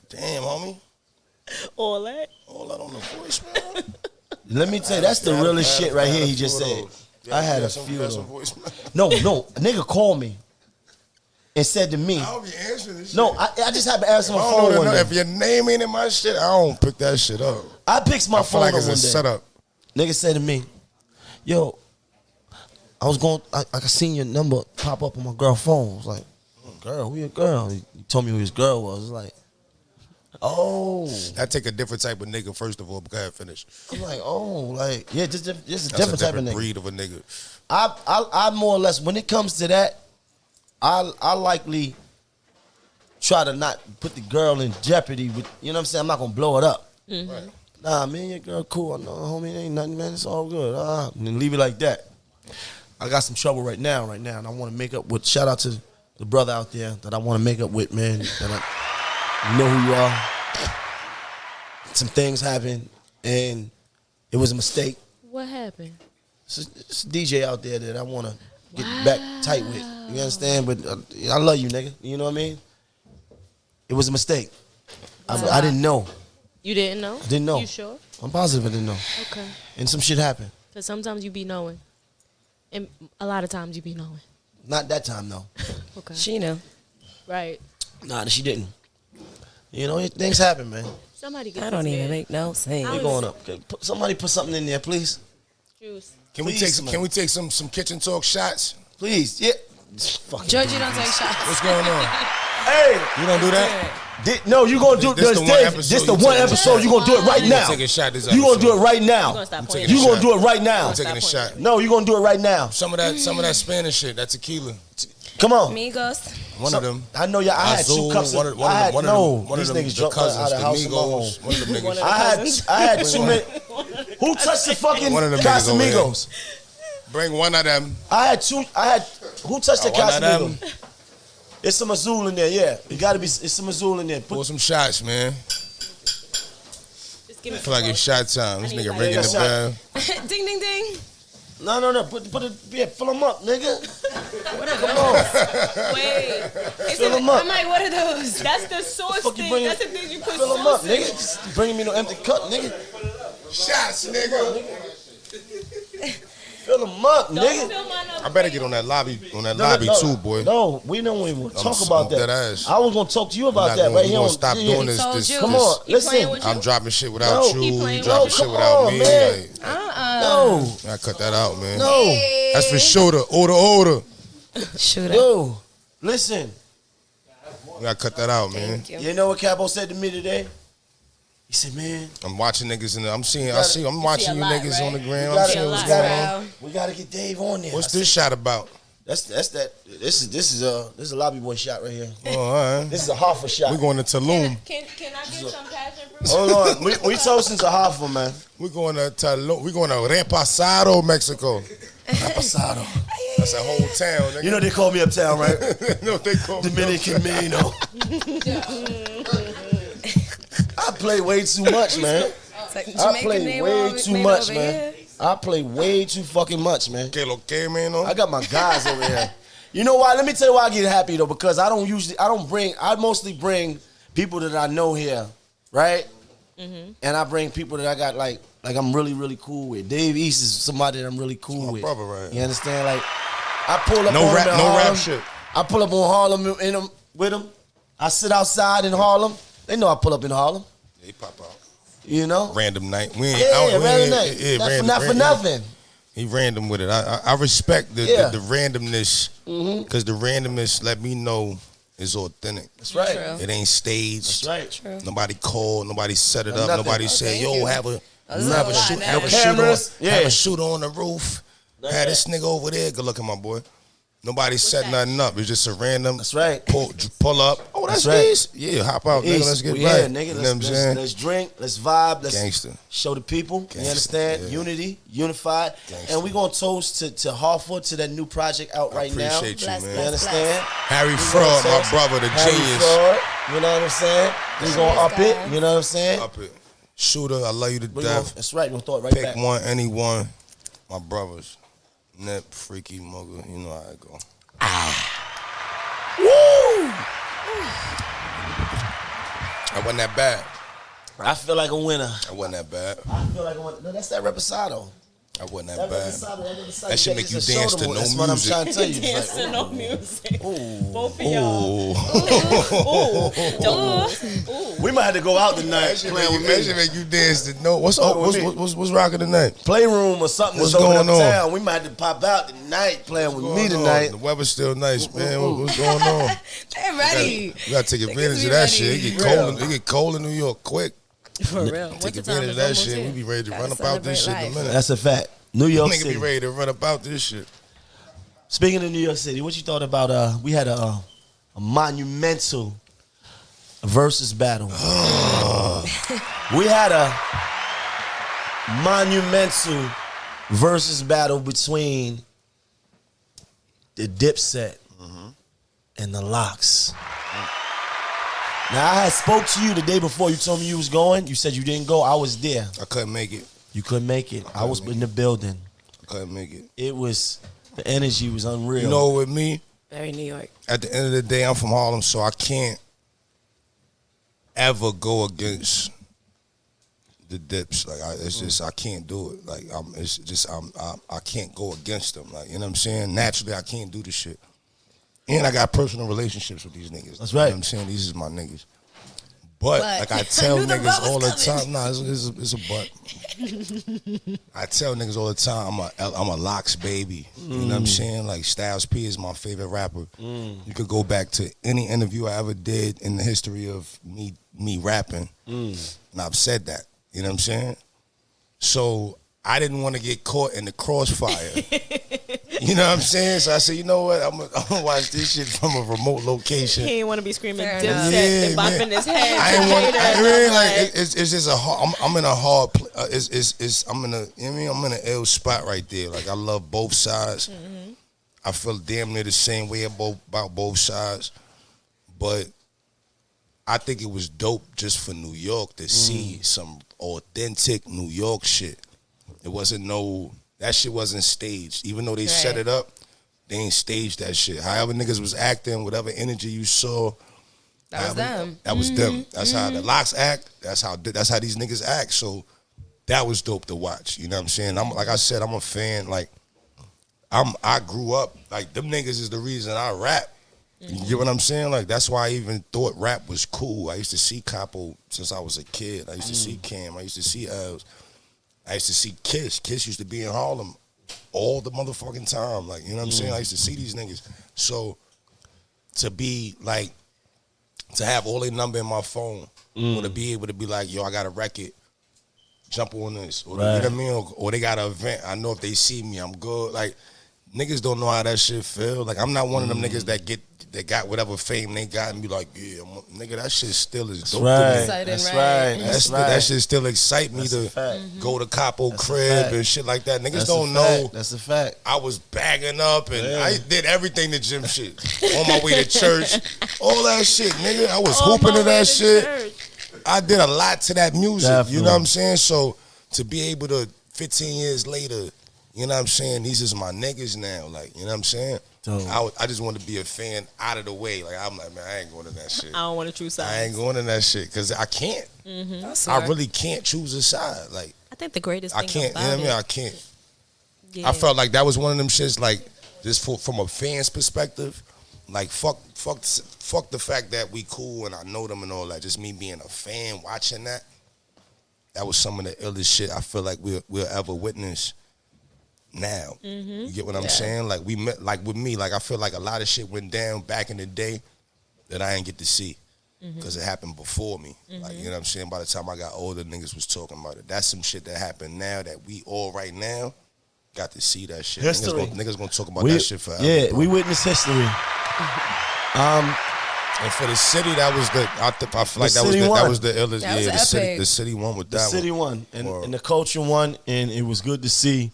Damn, homie. All that. All that on the voicemail. Let me tell you, that's the realest shit right here he just said. I had a few of some those. voicemail. No, a nigga called me. and said to me, I don't be answering this shit. no, I just happened to answer my I phone don't one know day. if your name ain't in my shit, I don't pick that shit up. I picked my I feel phone like up it's one a day. setup. Nigga said to me, yo, I seen your number pop up on my girl's phone. I was like, girl, who your girl? He told me who his girl was. I was like, oh. I take a different type of nigga, first of all, but go ahead, finish. I'm like, oh, like, yeah, just a That's different a type of different nigga. breed of a nigga. I more or less, when it comes to that, I likely try to not put the girl in jeopardy with, you know what I'm saying? I'm not gonna blow it up. Right. Nah, man, your girl cool. I know, homie, ain't nothing, man. It's all good. And then leave it like that. I got some trouble right now, and I want to make up with. Shout out to the brother out there that I want to make up with, man. That you know who you are. Some things happened, and it was a mistake. What happened? It's a DJ out there that I want to get back tight with. You understand? But I love you, nigga. You know what I mean? It was a mistake. I didn't know. You didn't know? I didn't know. You sure? I'm positive I didn't know. Okay. And some shit happened. Because sometimes you be knowing. And a lot of times you be knowing. Not that time, though. Okay. She knew. Right. Nah, she didn't. You know, things happen, man. Somebody get I don't even make no sense. We're going up. Okay, somebody put something in there, please. Juice. Can Please, we take some kitchen talk shots? Please. Yeah. Fucking Georgie don't take shots. What's going on? Hey. You don't do that? No, you gonna do This the one episode This the you one taking. episode. You gonna do it right You now. gonna take a shot this You gonna do it episode. right You now. gonna stop I'm pointing. taking You a gonna shot. do it right now. I'm taking a Stop shot. No, you gonna do it right now. Some of that Spanish shit, that tequila. Come on. Amigos. One of them. I know y'all. I had two Azul, cups. one Of, of I had them, no. one of These them, niggas the drunk cousins, out of the house of my home. Migos, one of them niggas. I had too many. Who touched the fucking One of them niggas over here. Casamigos? Bring one of them. I had who touched the One of them. Casamigos? It's some Azul in there, yeah. It gotta be. It's some Azul in there. Pour some shots, man. Just give me I feel like it's shot time. This I need nigga like ringing a the shot. bell. Ding, ding, ding. No. Put it. Yeah, fill them up, nigga. Wait. Fill them up. I'm like, what are those? That's the sauce Fuck you thing. bringing- That's the thing you put Fill them up, sauce in. nigga. Just bringing me no empty cup, nigga. Shots, nigga. Fill them up, Don't nigga. fill mine up. I better get on that lobby No. too, boy. No, we don't even talk I'm about that. dead ass. I was gonna talk to you I'm about not that gonna- right we here. gonna on- stop yeah. doing this. Told this, you. Come this- on, He playing listen. with you? I'm dropping shit without No. you. He playing You with dropping you. shit Come without on, me. man. No, Like, I cut that out, man. no, That's for sure. Order. Shoot it. no. Listen, We gotta cut that out, man. Thank you. you know what Capo said to me today? He said, "Man, I'm watching niggas in the. I'm watching you a lot, niggas right? on the gram. we I'm gotta, seeing a what's lot, going right? on. we gotta get Dave on there." What's I this said, shot about? That's that. This is a lobby boy shot right here. Oh, all right. This is a Hoffa shot. We're going to Tulum. Can I get some passion fruit? Hold on, we toasting to Hoffa, man. We're going to Tulum. We're going to Repasado, Mexico. Pasado. That's a whole town, nigga. You know they call me uptown, right? no, they call me. Dominican Maino. I play way too much, man. It's like I Jamaican play name way over- too made much, over man. here. I play way too fucking much, man. Que lo que, man? No? I got my guys over here. You know why? Let me tell you why I get happy though, because I mostly bring people that I know here, right? Mm-hmm. And I bring people that I got like I'm really, really cool with. Dave East is somebody that I'm really cool My with. brother, right? You understand? Like, I pull up No on rap- him in no rap Harlem. shit. I pull up on Harlem with him. I sit outside in Harlem. They know I pull up in Harlem. Yeah, he pop out. You know? Random night. We ain't, Yeah, we random ain't- night. yeah, Not random, for random. nothing. He random with it. I respect the Yeah. the randomness because the randomness let me know it's authentic. That's right. True. It ain't staged. That's right. True. Nobody called. Nobody set it up. Nothing. Nobody Oh, said, thank "Yo, you. have a this is have a a lot shoot, now. have a No shooter, cameras. have Yeah. a shooter on the roof. That's Had right. this nigga over there. Good looking, my boy. Nobody set nothing up. It's just a random. That's right. Pull up. Oh, that's right. East. Yeah, hop out, nigga. East. Let's get Yeah, right. nigga. You know what I'm saying? Let's drink. Let's vibe. Let's Gangster. show the people. Gangster, You understand? yeah. Unity, unified. Gangster. And we gonna toast to Hoffa, to that new project out I right now. appreciate you, Bless, man. You bless. understand? Harry We Fraud, gonna my toast brother, the Harry genius. Fraud, you know what I'm saying? We gonna up it. guy. You know what I'm saying? Up it. Shooter, I love you to We gonna, death. that's right. We're gonna throw it right Pick back. one, anyone. My brothers. Nip, Freaky, Mugger. You know how it go. Woo! I wasn't that bad. I feel like a winner. I wasn't that bad. I feel like a winner. No, that's that Reposado. That wasn't that bad. That should make you dance to no music. That's what I'm trying to tell you. Dance to no music. Both of y'all. We might have to go out tonight. That should make you dance to no. What's rocking tonight? Playroom or something. What's going on? Town. We might have to pop out tonight playing with me tonight. The weather's still nice, man. What's going on? They're ready. You gotta take advantage of that shit. It get cold in New York quick. For real. Take advantage of that shit. We be ready to run about this shit in a minute. That's a fact. New York Nigga City. be ready to run about this shit. Speaking of New York City, what you thought about? We had a monumental versus battle. We had a monumental versus battle between the Dipset and the Lox. Now, I had spoke to you the day before. You told me you was going. You said you didn't go. I was there. I couldn't make it. You couldn't make it. I was in the building. I couldn't make it. It was, the energy was unreal. You know, with me, Very New York. at the end of the day, I'm from Harlem, so I can't ever go against the Dips. Like, it's just, I can't do it. Like, I can't go against them. Like, you know what I'm saying? Naturally, I can't do the shit. And I got personal relationships with these niggas. That's right. You know what I'm saying? These is my niggas. But like I I tell knew the niggas butt was all the coming. time, it's a butt. I tell niggas all the time, I'm a Lox baby. You know what I'm saying? Like Styles P is my favorite rapper. You could go back to any interview I ever did in the history of me rapping, and I've said that. You know what I'm saying? So I didn't want to get caught in the crossfire. You know what I'm saying? So I said, you know what? I'm gonna watch this shit from a remote location. He ain't want to be screaming Fair Dipset enough. and bopping his head. I to ain't want. Jada, I and mean, I'm like it's just a hard. I'm in a hard. I'm in a. You know what I mean, I'm in an ill spot right there. Like I love both sides. I feel damn near the same way about both sides, but I think it was dope just for New York to see some authentic New York shit. It wasn't that shit wasn't staged. Even though they set it up, they ain't staged that shit. However niggas was acting, whatever energy you saw, That was them. that was them. That's how the Lox act. That's how these niggas act. So that was dope to watch. You know what I'm saying? Like I said, I'm a fan. Like I grew up like them niggas is the reason I rap. You get what I'm saying? Like that's why I even thought rap was cool. I used to see Capo since I was a kid. I used to see Cam. I used to see Els. I used to see Kiss. Kiss used to be in Harlem all the motherfucking time. Like, you know what I'm saying? I used to see these niggas. So to be like, to have all their number in my phone, or to be able to be like, yo, I got a record, jump on this. Or, you know what I mean? Or they got an event. I know if they see me, I'm good. Like, niggas don't know how that shit feel. Like, I'm not one of them niggas that got whatever fame they got and be like, yeah, nigga, that shit still is dope to me. That shit still excite me to go to Capo crib and shit like that. Niggas don't know. That's a fact. I was bagging up and I did everything the gym shit. On my way to church. All that shit, nigga. I was hooping to that shit. I did a lot to that music. Definitely. You know what I'm saying? So to be able to, 15 years later, you know what I'm saying? These is my niggas now. Like, you know what I'm saying? I just want to be a fan out of the way. Like, I'm like, man, I ain't going to that shit. I don't want to choose sides. I ain't going to that shit because I can't. I really can't choose a side. Like, I think the greatest I thing can't. You about know what I mean? it, I can't. yeah. I felt like that was one of them shits. Like, just from a fan's perspective, like fuck the fact that we cool and I know them and all that. Just me being a fan watching that. That was some of the illest shit I feel like we'll ever witness. Now, you get what I'm saying? Like we met, like with me, like I feel like a lot of shit went down back in the day that I didn't get to see because it happened before me. Like, you know what I'm saying? By the time I got older, niggas was talking about it. That's some shit that happened now that we all right now got to see that shit. History. Niggas gonna talk about that shit forever. Yeah, bro. we witnessed history. And for the city, that was I feel like that was the illest. That was The city won with that. The city won, and the culture won, and it was good to see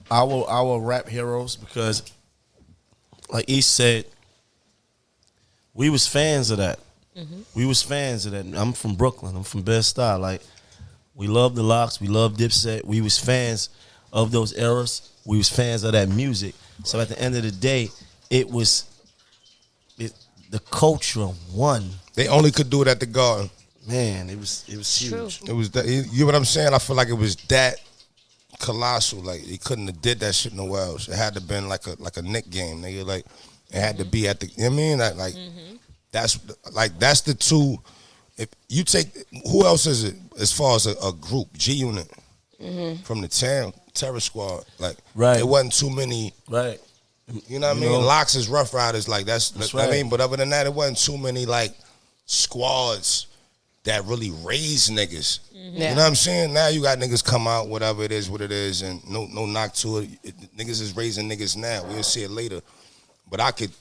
our rap heroes because, like East said, we was fans of that. We was fans of that. I'm from Brooklyn. I'm from Bed-Stuy. Like, we love the Lox. We love Dipset. We was fans of those eras. We was fans of that music. So at the end of the day, the culture won. They only could do it at the Garden. Man, it was huge. It was that, you know what I'm saying? I feel like it was that colossal. Like he couldn't have did that shit nowhere else. It had to been like a Nick game, nigga. Like it had to be at the. You know what I mean? Like that's the two. If you take who else is it as far as a group G Unit from the town Terror Squad? Like it wasn't too many. Right. You know what I mean? Lox is Rough Riders. Like that's right. I mean, but other than that, it wasn't too many like squads that really raise niggas. You know what I'm saying? Now you got niggas come out, whatever it is, what it is, and no knock to it. Niggas is raising niggas now. We'll see it later. But I could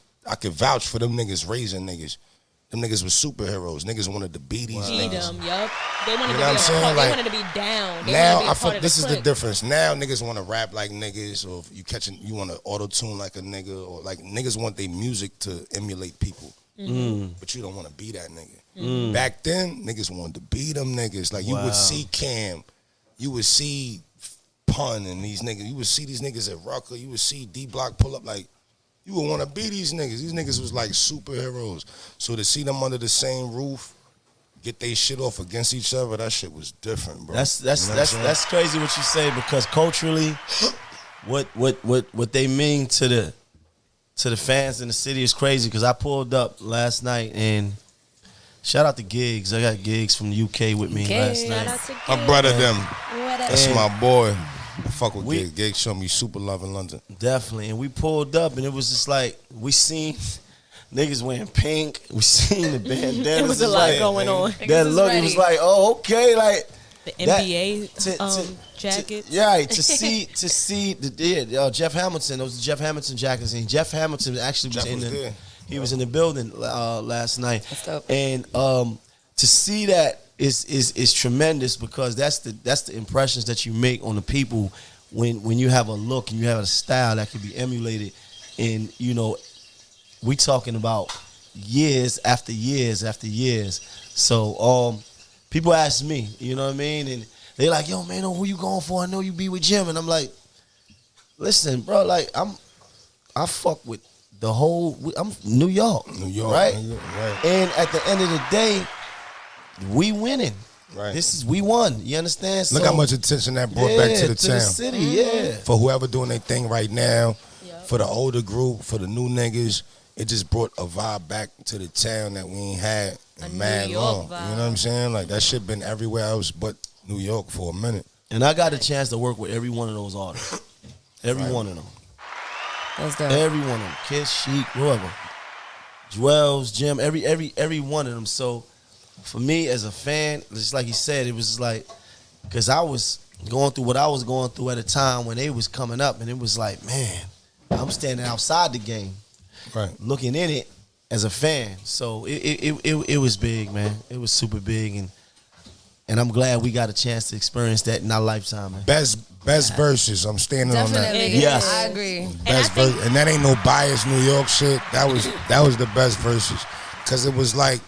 vouch for them niggas raising niggas. Them niggas were superheroes. Niggas wanted to be these niggas. Beat them, yup. They wanted You know what I'm saying? They Like, wanted to be down. They Now wanted to be I part feel of this is the clique. difference. Now niggas want to rap like niggas, or if you want to auto tune like a nigga, or like niggas want their music to emulate people. But you don't want to be that nigga. Back then, niggas wanted to be them niggas. Like you would see Cam, you would see Pun and these niggas. You would see these niggas at Rucker. You would see D Block pull up. Like you would want to be these niggas. These niggas was like superheroes. So to see them under the same roof, get they shit off against each other, that shit was different, bro. That's crazy what you say, because culturally, what they mean to the fans in the city is crazy. Because I pulled up last night, and shout out to Gigs. I got Gigs from the UK with me last night. Shout out to My Gigs. brother them. That's And my boy. I fuck with Gigs. Gigs show me super love in London. Definitely. And we pulled up, and it was just like, we seen niggas wearing pink. We seen the bandanas. It was a lot going on. That look, it was like, oh, okay, like The NBA jackets. to see the Jeff Hamilton. Those Jeff Hamilton jackets, and Jeff Hamilton actually was in the building last night. That's dope. And to see that is tremendous, because that's the impressions that you make on the people when you have a look and you have a style that can be emulated. And we talking about years after years after years. So people ask me, you know what I mean? And they like, yo, man, who you going for? I know you be with Jim. And I'm like, listen, bro, like I fuck with the whole, I'm New York, right? Right. And at the end of the day, we winning. Right. We won. You understand? Look how much attention that brought back to the town. City, yeah. For whoever doing their thing right now, Yep. for the older group, for the new niggas, it just brought a vibe back to the town that we ain't had in mad New York long. vibe. You know what I'm saying? Like that shit been everywhere else but New York for a minute. And I got a chance to work with every one of those artists. Every one of them. That's dope. Every one of them. Kiss, Chic, whoever. Jewels, Jim, every one of them. So for me as a fan, just like he said, it was just like, because I was going through what I was going through at a time when they was coming up, and it was like, man, I'm standing outside the game, Right. looking in it as a fan. So it was big, man. It was super big, and I'm glad we got a chance to experience that in our lifetime, man. Best verses. I'm standing on that. Definitely. Yes. I agree. Best verse, and that ain't no biased New York shit. That was the best verses, cause it was like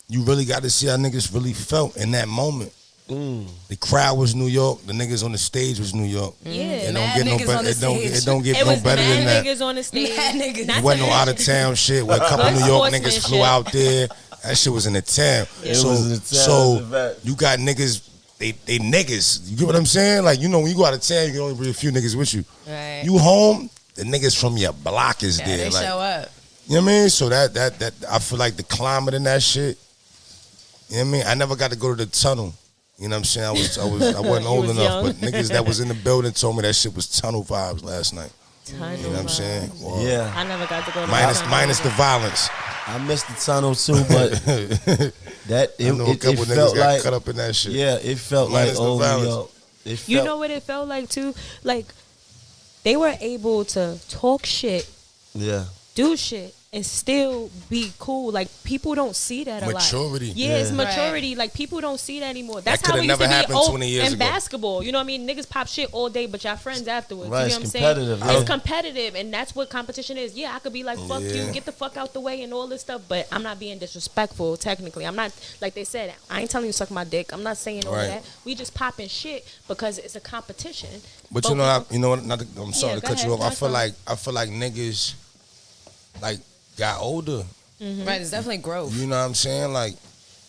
you really got to see how niggas really felt in that moment. The crowd was New York. The niggas on the stage was New York. Yeah. It Mad don't get no niggas on better. the It stage. don't get It no was better than mad that. niggas on the stage. Mad niggas. Not It wasn't to no out of town shit where a couple New York niggas Sportsmanship. flew out there. That shit was in the town. It So, was in the town, so it's a fact. you got niggas. They niggas. You get what I'm saying? Like, when you go out of town, you can only bring a few niggas with you. Right. You home, the niggas from your block is Yeah, there. they Like, show up. you know what I mean? So that I feel like the climate in that shit. You know what I mean? I never got to go to the tunnel. You know what I'm saying? I wasn't old was enough, young. but niggas that was in the building told me that shit was tunnel vibes last night. Tunnel You know what I'm saying? vibes. Well, Yeah. I never got to go to minus the violence. I missed the tunnel too, but that I know a it couple niggas felt got like, cut up in that shit. yeah, it felt Minus like the old New violence. York. It felt, You know what it felt like too? Like they were able to talk shit, yeah. do shit, and still be cool. Like people don't see that a lot. Maturity. Yeah, it's Yeah. maturity. Like people don't see that anymore. That's That how coulda we used never to be happened 20 years in ago. basketball. You know what I mean? Niggas pop shit all day, but y'all friends afterwards. Right, You know it's what I'm competitive, saying? yeah. It's competitive, and that's what competition is. Yeah, I could be like, fuck Yeah. you, get the fuck out the way and all this stuff, but I'm not being disrespectful, technically. I'm not, like they said, I ain't telling you to suck my dick. I'm not saying all Right. that. We just popping shit because it's a competition. But you know what? I'm sorry Yeah, to go cut you ahead. off. That's fine. I feel like niggas like got older. Right, it's definitely growth. You know what I'm saying? Like,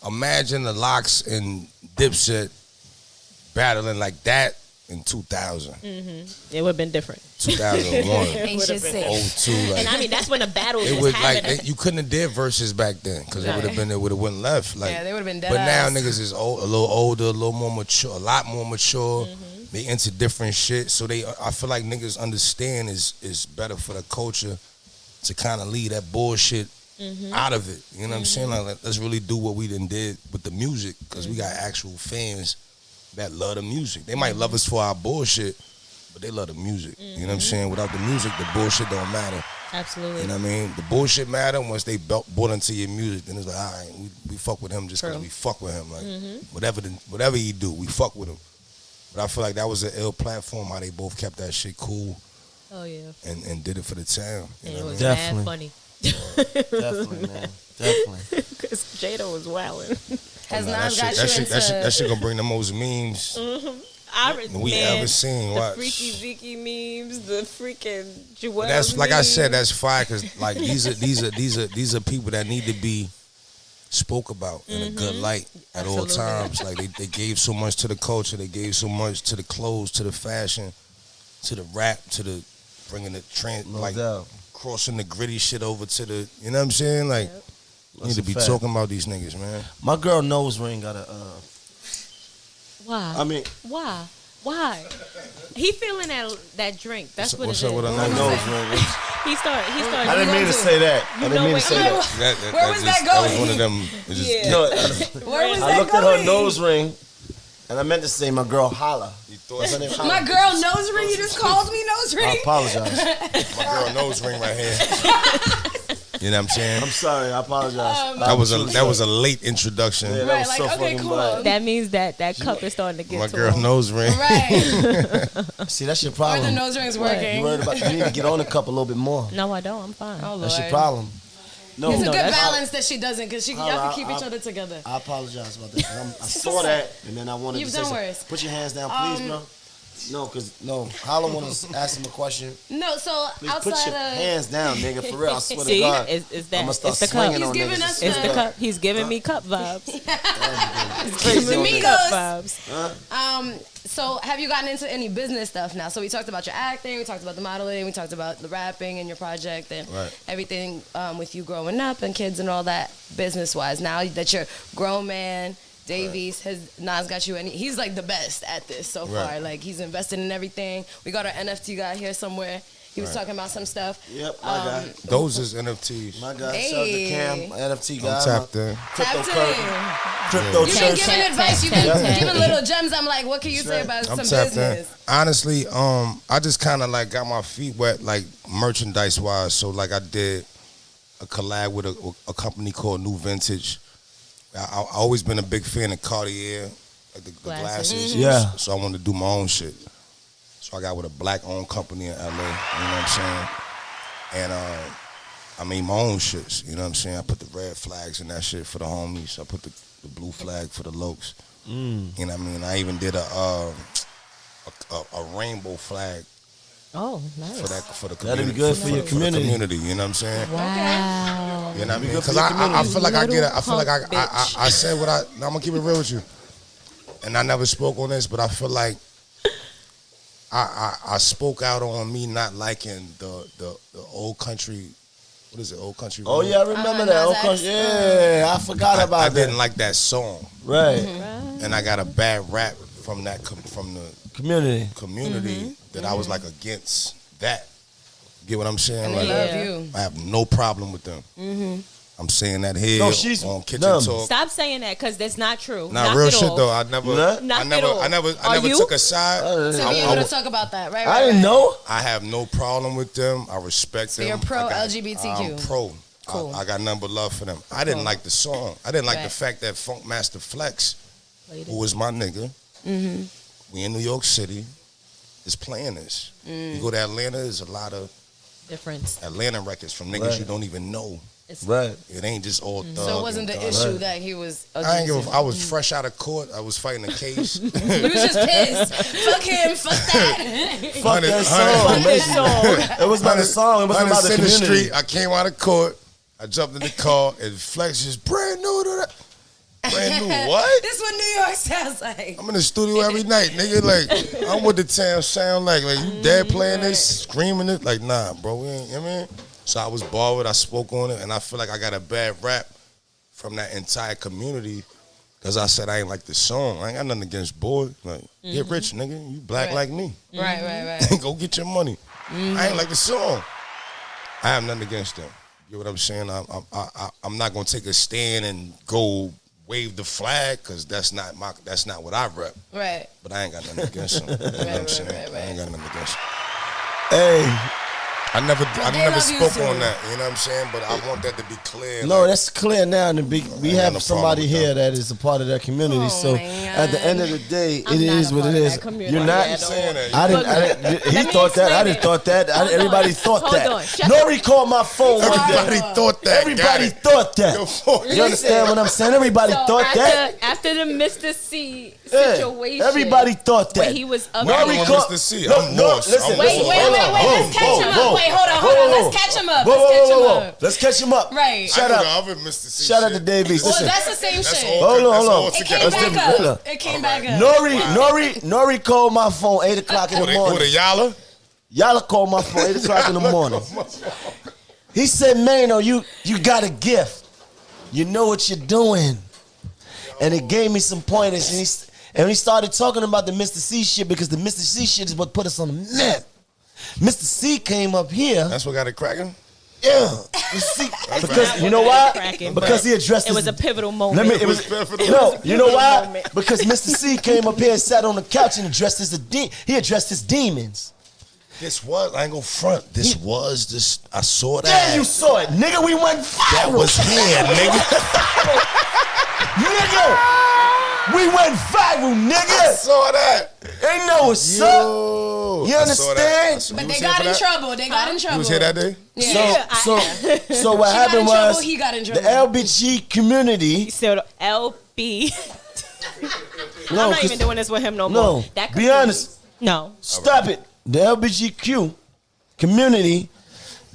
imagine the Lox and Dipset battling like that in 2000, It would have been different. 2001, Ain't shit safe. 02. Like, And I mean, that's when the battles it was was happening. like you couldn't have did verses back then because it would have been, it would have went left. Like, Yeah, they would have been dead. but now niggas is old, a little older, a little more mature, a lot more mature. They into different shit, so I feel like niggas understand is better for the culture to kind of leave that bullshit out of it. You know what I'm saying? Like, let's really do what we done did with the music because we got actual fans that love the music. They might love us for our bullshit, but they love the music. You know what I'm saying? Without the music, the bullshit don't matter. Absolutely. You know what I mean? The bullshit matter once they bought into your music. Then it's like, all right, we fuck with him just because we fuck with him. Like whatever he do, we fuck with him. But I feel like that was an ill platform. How they both kept that shit cool. Oh yeah. And did it for the town. You know It what I was mean? mad Definitely. funny. Definitely, man. Definitely. Because Jada was wilding. Has Nah, Nas got you into... that shit gonna bring the most memes we ever seen. The Watch. freaky Zeke memes, the freaking Joel. But that's like I said, memes. that's fire because like these are people that need to be spoke about in a good light at all Absolutely. times. Like they gave so much to the culture, they gave so much to the clothes, to the fashion, to the rap, to the bringing the trend, No like doubt. crossing the gritty shit over to the, you know what I'm saying? Like, you need That's to a be fact. talking about these niggas, man. My girl nose ring got a. Why? I mean, Why? He feeling that drink. That's what What's it up is. with my her nose ring. He started. I didn't mean to say that. I didn't mean to say that. Where was that That was going? one of them. It just, Yeah. No, Where was I that looked at going? her nose ring, and I meant to say my girl Holla. You thought What's her name? My girl nose ring. You just called me nose I ring. apologize. my girl nose ring right here. You know what I'm saying? I'm sorry. I apologize. That was a late introduction. Yeah, that Right, was like, so okay, fucking cool. bad. That means that cup is starting to get My to girl him. nose ring. Right. See, that's your Are the problem. nose rings You working? worried about? You need to get on the cup a little bit more. No, I don't. I'm fine. Oh, Lord. That's your problem. No, It's a No, good that's- balance that she doesn't, because y'all I'll- can keep each I'll- other together. I apologize about that. I saw that, and then I wanted You've to say done something. worse. Put your hands down, please, bro. No, Holla want to ask him a question. No, so Please outside put your of... hands down, nigga. For real, I swear to See, God. it's that. I'ma start It's the swinging cup. on He's niggas. giving us It's the- the cup. He's giving me cup vibes. He's Crazy giving on me niggas. cup vibes. So have you gotten into any business stuff now? So we talked about your acting, we talked about the modeling, we talked about the rapping and your project and Right. everything with you growing up and kids and all that business-wise. Now that you're grown man, Davies, Nas got you, and he's like the best at this so far. Right. Like he's invested in everything. We got our NFT guy here somewhere. He was talking about some stuff. Yep, my guy. Those is NFTs. My guy, Hey. shout out to Cam, NFT guy. I'm tapped in. Crypto Tapped currency. in. Crypto You've been church. giving advice. You've been giving little gems. I'm like, what can you say about I'm some tapped business? in. Honestly, I just kind of like got my feet wet, like merchandise wise. So like I did a collab with a company called New Vintage. I always been a big fan of Cartier, like the glasses. Yeah. So I wanted to do my own shit. So I got with a black-owned company in LA. You know what I'm saying? And I made my own shits. You know what I'm saying? I put the red flags and that shit for the homies. I put the blue flag for the Lox. You know what I mean? I even did a rainbow flag Oh, nice. for the That'd community. be good for your the community. You know what I'm saying? Wow. You know what I mean? good for Because your I community. feel like I feel like Little punk bitch. I said what I'm gonna keep it real with you. And I never spoke on this, but I feel like I spoke out on me not liking the old country. What is it? Old country. Oh, Road? yeah, I remember that. Nas Old country. Yeah, I forgot about I that. didn't like that song, Right. and I got a bad rap from that from the Community. community that I was like against that. Get what I'm saying? And Like, they love you. I have no problem with them. I'm saying that here No, she's on Kitchen dumb. Talk. Stop saying that because that's not true. Nah, Knock real it shit off. though. I never, What? Knock I it never, off. I never, Are you? took a side. To be I- able to talk about that, right? I didn't know. I have no problem with them. I respect So them. you're pro I got- LGBTQ. I'm pro. Cool. I got nothing but love for them. I didn't Cool. like the song. I didn't like the Right. fact that Funk Master Flex, Played it. who is my nigga, we in New York City, is playing this. You go to Atlanta, there's a lot of Difference. Atlanta records from niggas Right. you don't even know. It's Right. It ain't just all thug. So it wasn't the and gun. issue that he was. I ain't give addressing. I was fresh out of court. I was fighting a case. He was just pissed. Fuck him. Fuck that. Fuck that song. Fuck this song. It was about the song. It wasn't about the in the community. street. I came out of court. I jumped in the car and Flex is brand new to that. Brand new what? This is what New York sounds like. I'm in the studio every night, nigga. Like, I'm what the town sound like. Like, you dad playing this, screaming it. Like, nah, bro. We ain't, you know what I mean? So I was borrowed. I spoke on it, and I feel like I got a bad rap from that entire community because I said I ain't like the song. I ain't got nothing against boy. Like, get rich, nigga. You black like me. Right. Go get your money. I ain't like the song. I have nothing against them. You know what I'm saying? I'm not gonna take a stand and go wave the flag because that's not what I rep. Right. But I ain't got nothing against them. You know what I'm saying? I ain't got nothing against them. Hey. I never spoke too. on that, you know what I'm saying? But I want that to be clear. No, like, that's clear now. We have no somebody problem with here that. that is a part of that community. Oh so my at the end of the day, I'm it not is a what part it of is. that community You're not. at all. saying that. He thought that. I didn't thought that. Everybody thought Hold that. on. Shut Nori called my phone one Everybody day. thought that. Everybody thought that. You understand what I'm saying? Everybody thought that. After the Mr. C Yeah. situation. Everybody thought that. When he was up Nori here. called- Mr. C. I'm lost. Listen, Wait, listen, Wait, hold on. let's catch him Whoa, up. Wait, hold on. whoa. Let's catch him up. Whoa, Let's catch him whoa. up. Let's catch him up. Right. Shout I know out. the other Mr. C Shout out to shit. Davies. Well, Listen. that's the same That's shit. all. Hold on, That's hold all on. It together. came Let's back do it. up. It came back up. Nori called my phone 8 o'clock in the Who morning. the Yala? Y'all called my phone 8 o'clock in the morning. He said, Maino, you got a gift. You know what you're doing. And it gave me some pointers. And he started talking about the Mr. C shit because the Mr. C shit is what put us on the map. Mr. C came up here. That's what got it cracking? Yeah. Because you know why? Cracking, Because he addressed It was a pivotal moment. No, you know why? Because Mr. C came up here and sat on the couch and addressed he addressed his demons. This was, I ain't gonna front. This, I saw that. Yeah, you saw it. Nigga, we went viral. That was here, nigga. Nigga, we went viral, I nigga. saw that. Ain't know what's up. Yo, You I saw that. understand? But they got in trouble. They got in trouble. You was here that day? Yeah. So what She got in happened trouble, was he got in the trouble. LBG community. So LB. I'm not even doing this with him no more. No, That be honest. No. Stop it. The LBGQ community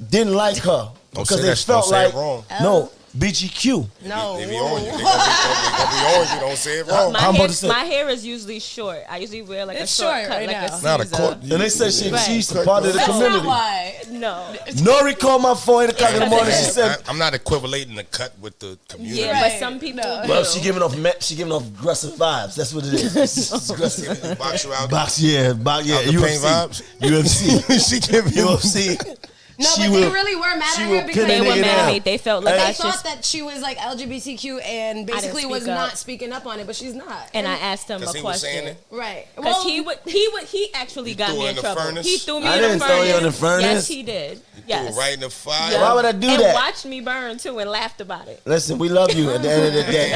didn't like her Don't because say they that. felt Don't say like it wrong. no BGQ. No. They be on you. They gonna be on you. Don't say it wrong. I'm about to say- My hair is usually short. I usually wear like It's a short short cut, right like now. a Not a Caesar. court. And they said she's Right. part of the That's community. not why. No. Nori called my phone 8 o'clock in the morning. She said, I'm not equivalating the cut with the community. Yeah, Right. but some people No. do. "Well, she giving off aggressive vibes. That's what it is. It's aggressive. Box you out. Box, yeah, Out the paint UFC, vibes? UFC, She give you UFC. No, She but will- they really were mad she at will her because pin They a were nigga mad at down. me. They felt like Hey. I they should. thought that she was like LGBTQ and basically speak was up. not speaking up on it, but she's not. And I asked him a Because he was saying question. it. Right. Because he actually got threw me her in in the trouble. furnace? He threw me I in didn't the throw furnace. you in the furnace. Yes, he did. Threw Yes. right in the fire. Yeah. Why would I do and that? watched me burn too and laughed about it. Listen, we love you at the end of the day.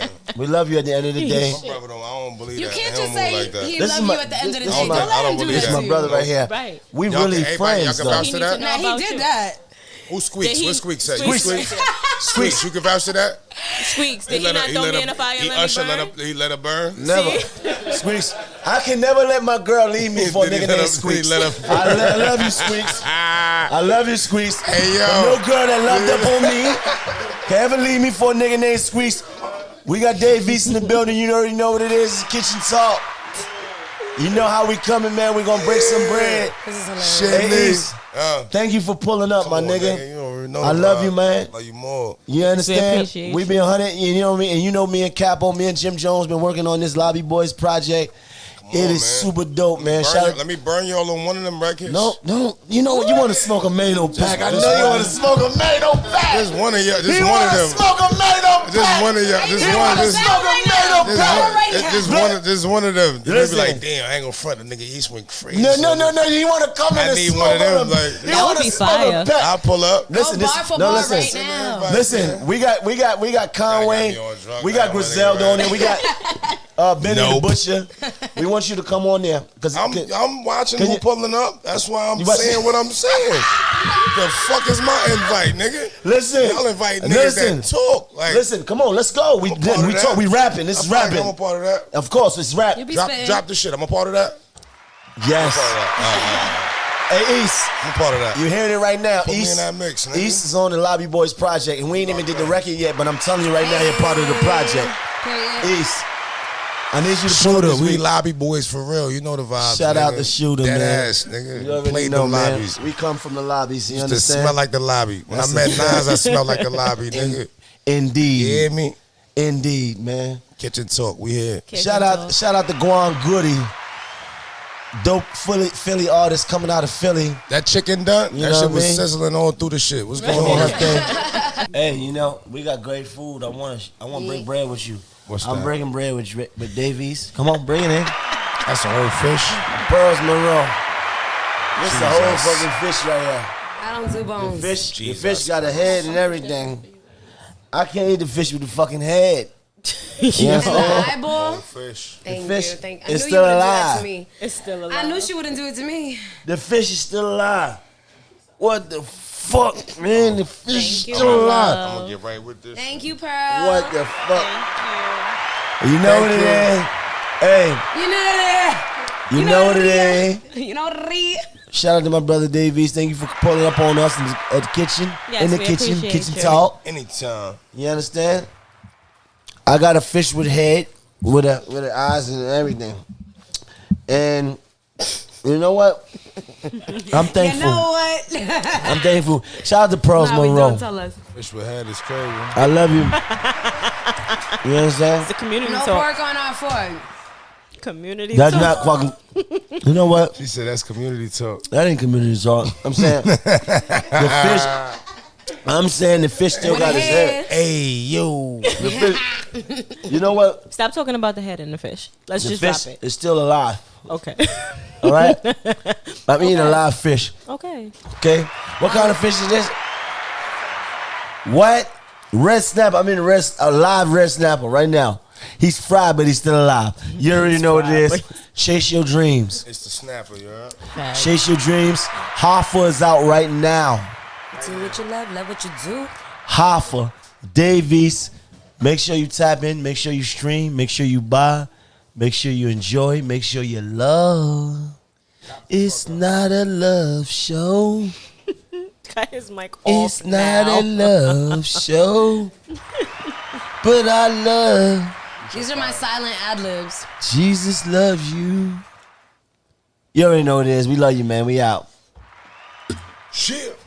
Damn. We love you at the end of the day. My brother don't, I don't believe You that. can't He just don't move say like that. he This loves is my- you at the end of the this day. is Don't my- let I him don't do believe This that is that. my to brother you. right here. Right. We Y'all really can- everybody- friends y'all can though. vouch He to needs that? to know Now he about did you. that. Who Squeaks? Did What he- Squeaks say? Squeaks. You Squeaks? Squeaks, you can vouch to that? Squeaks, did he not throw me in the fire and let me burn? He let her burn? Never. Squeaks. I can never let my girl leave me for a Did he nigga let named her- Squeaks. did he let her- I love you, Squeaks. I love you, Squeaks. Hey, yo. But no girl that loved up on me can ever leave me for a nigga named Squeaks. We got Dave East in the building. You already know what it is. It's Kitchen Talk. You know how we coming, man. We gonna break some bread. This is hilarious. Shit, Hey, nigga. East, thank you for pulling up, my Come on, nigga. You already know I the love vibe. you, man. Love you more. You understand? appreciate We you. been hunting, you know me, and you know me and Capo, me and Jim Jones been working on this Lobby Boys project. It is man. super dope, man. Shout out. Let me burn y'all on one of them records. No, you know what? You want to smoke a Maino pack? I know just you one. want to smoke a Maino pack. Just one of y'all. He Just one want of to them. smoke a Maino pack. Just one of y'all. Just He one. want to Just smoke a Maino Just pack. one of them. You may be Listen. like, damn, I ain't gonna front the nigga East went crazy. No. You want to come in I and need smoke one of them, a- like- He That wanna would be smoke a fire. pack. I'll pull up. Listen, Go this, bar for no, bar listen. right now. Listen, we got Conway, Got me all drunk. we got Got my nigga Griselda on there, we got Benny Nope. the Butcher. We want you to come on there because I'm watching Can who you- pulling up. That's why I'm You watch- saying what I'm saying. The fuck is my invite, nigga? listen, Y'all invite niggas listen, that talk. Like, listen. Come on, let's go. We I'm a part of that. talk. We rapping. This is I feel like rapping. I'm a part of that. Of course, it's rap. You be Drop spitting. the shit. I'm a part of that. Yes. Part of that. Hey, East, I'm a part of that. you hearing it right now. Put me in East, that mix, nigga. East is on the Lobby Boys project, and we ain't even did the record yet. But I'm telling you right now, you're part of the project. Period. East. I need you to Shooter, this we week. lobby boys for real. You know the vibes. Shout out nigga. to Shooter, Dead man. ass, nigga. You already Played know, the man. lobbies. We come from the lobbies. You Used to understand? smell like the lobby. When That's I met a fact. Nas, I smelled like the lobby, nigga. Indeed. You hear me? Indeed, man. Kitchen talk, we here. Shout out to Guan Goody. Dope Philly artist coming out of Philly. That chicken done? You That know shit what I was mean? sizzling all through the shit. What's going Doing her on? thing. Hey, you know, we got great food. I want to break bread with you. What's I'm that? breaking bread with Davies. Come on, bring it in. That's a whole fish. Pearls Monroe. This is a whole Jesus. fucking fish right here. I don't do bones. The fish got a head and everything. I can't eat the fish with the fucking head. You know what I'm The saying? eyeball. Fish. Thank fish you. Thank. I is knew still you wouldn't do alive. that to me. It's still alive. I knew she wouldn't do it to me. The fish is still alive. What the fuck, man? The fish is Thank you, still alive. love. I'm gonna get right with this. Thank you, Pearl. What the fuck? Thank You know what it is? Hey, You know that. you know what it is? You know that. Shout out to my brother Davies. Thank you for pulling up on us at the kitchen. Yes, in the we kitchen, appreciate kitchen you. talk. Anytime. You understand? I got a fish with head, with the eyes and everything. And you know what? I'm thankful. You know what? I'm thankful. Shout out to Pearls Monroe. Don't tell us. Fish with head is crazy. I love you. You understand? It's a community No talk. pork on our fork. Community That's talk. not fucking. You know what? She said that's community talk. That ain't community talk. I'm saying the fish. I'm saying the fish still got his head. Hey, yo. The fish. You know what? Stop talking about the head in the fish. Let's The just fish drop it. is still alive. Okay. All right. I'm eating a live fish. Okay. Okay. What kind of fish is this? What? Red snapper. I'm in a live red snapper right now. He's fried, but he's still alive. You already know what it is. Chase your dreams. It's the snapper, you heard? Chase your dreams. Hoffa is out right now. Do what you love what you do. Hoffa, Davies. Make sure you tap in. Make sure you stream. Make sure you buy. Make sure you enjoy. Make sure you love. It's not a love show. Got his mic off It's not now. a love show. But I love. These are my silent ad libs. Jesus loves you. You already know what it is. We love you, man. We out. Shit.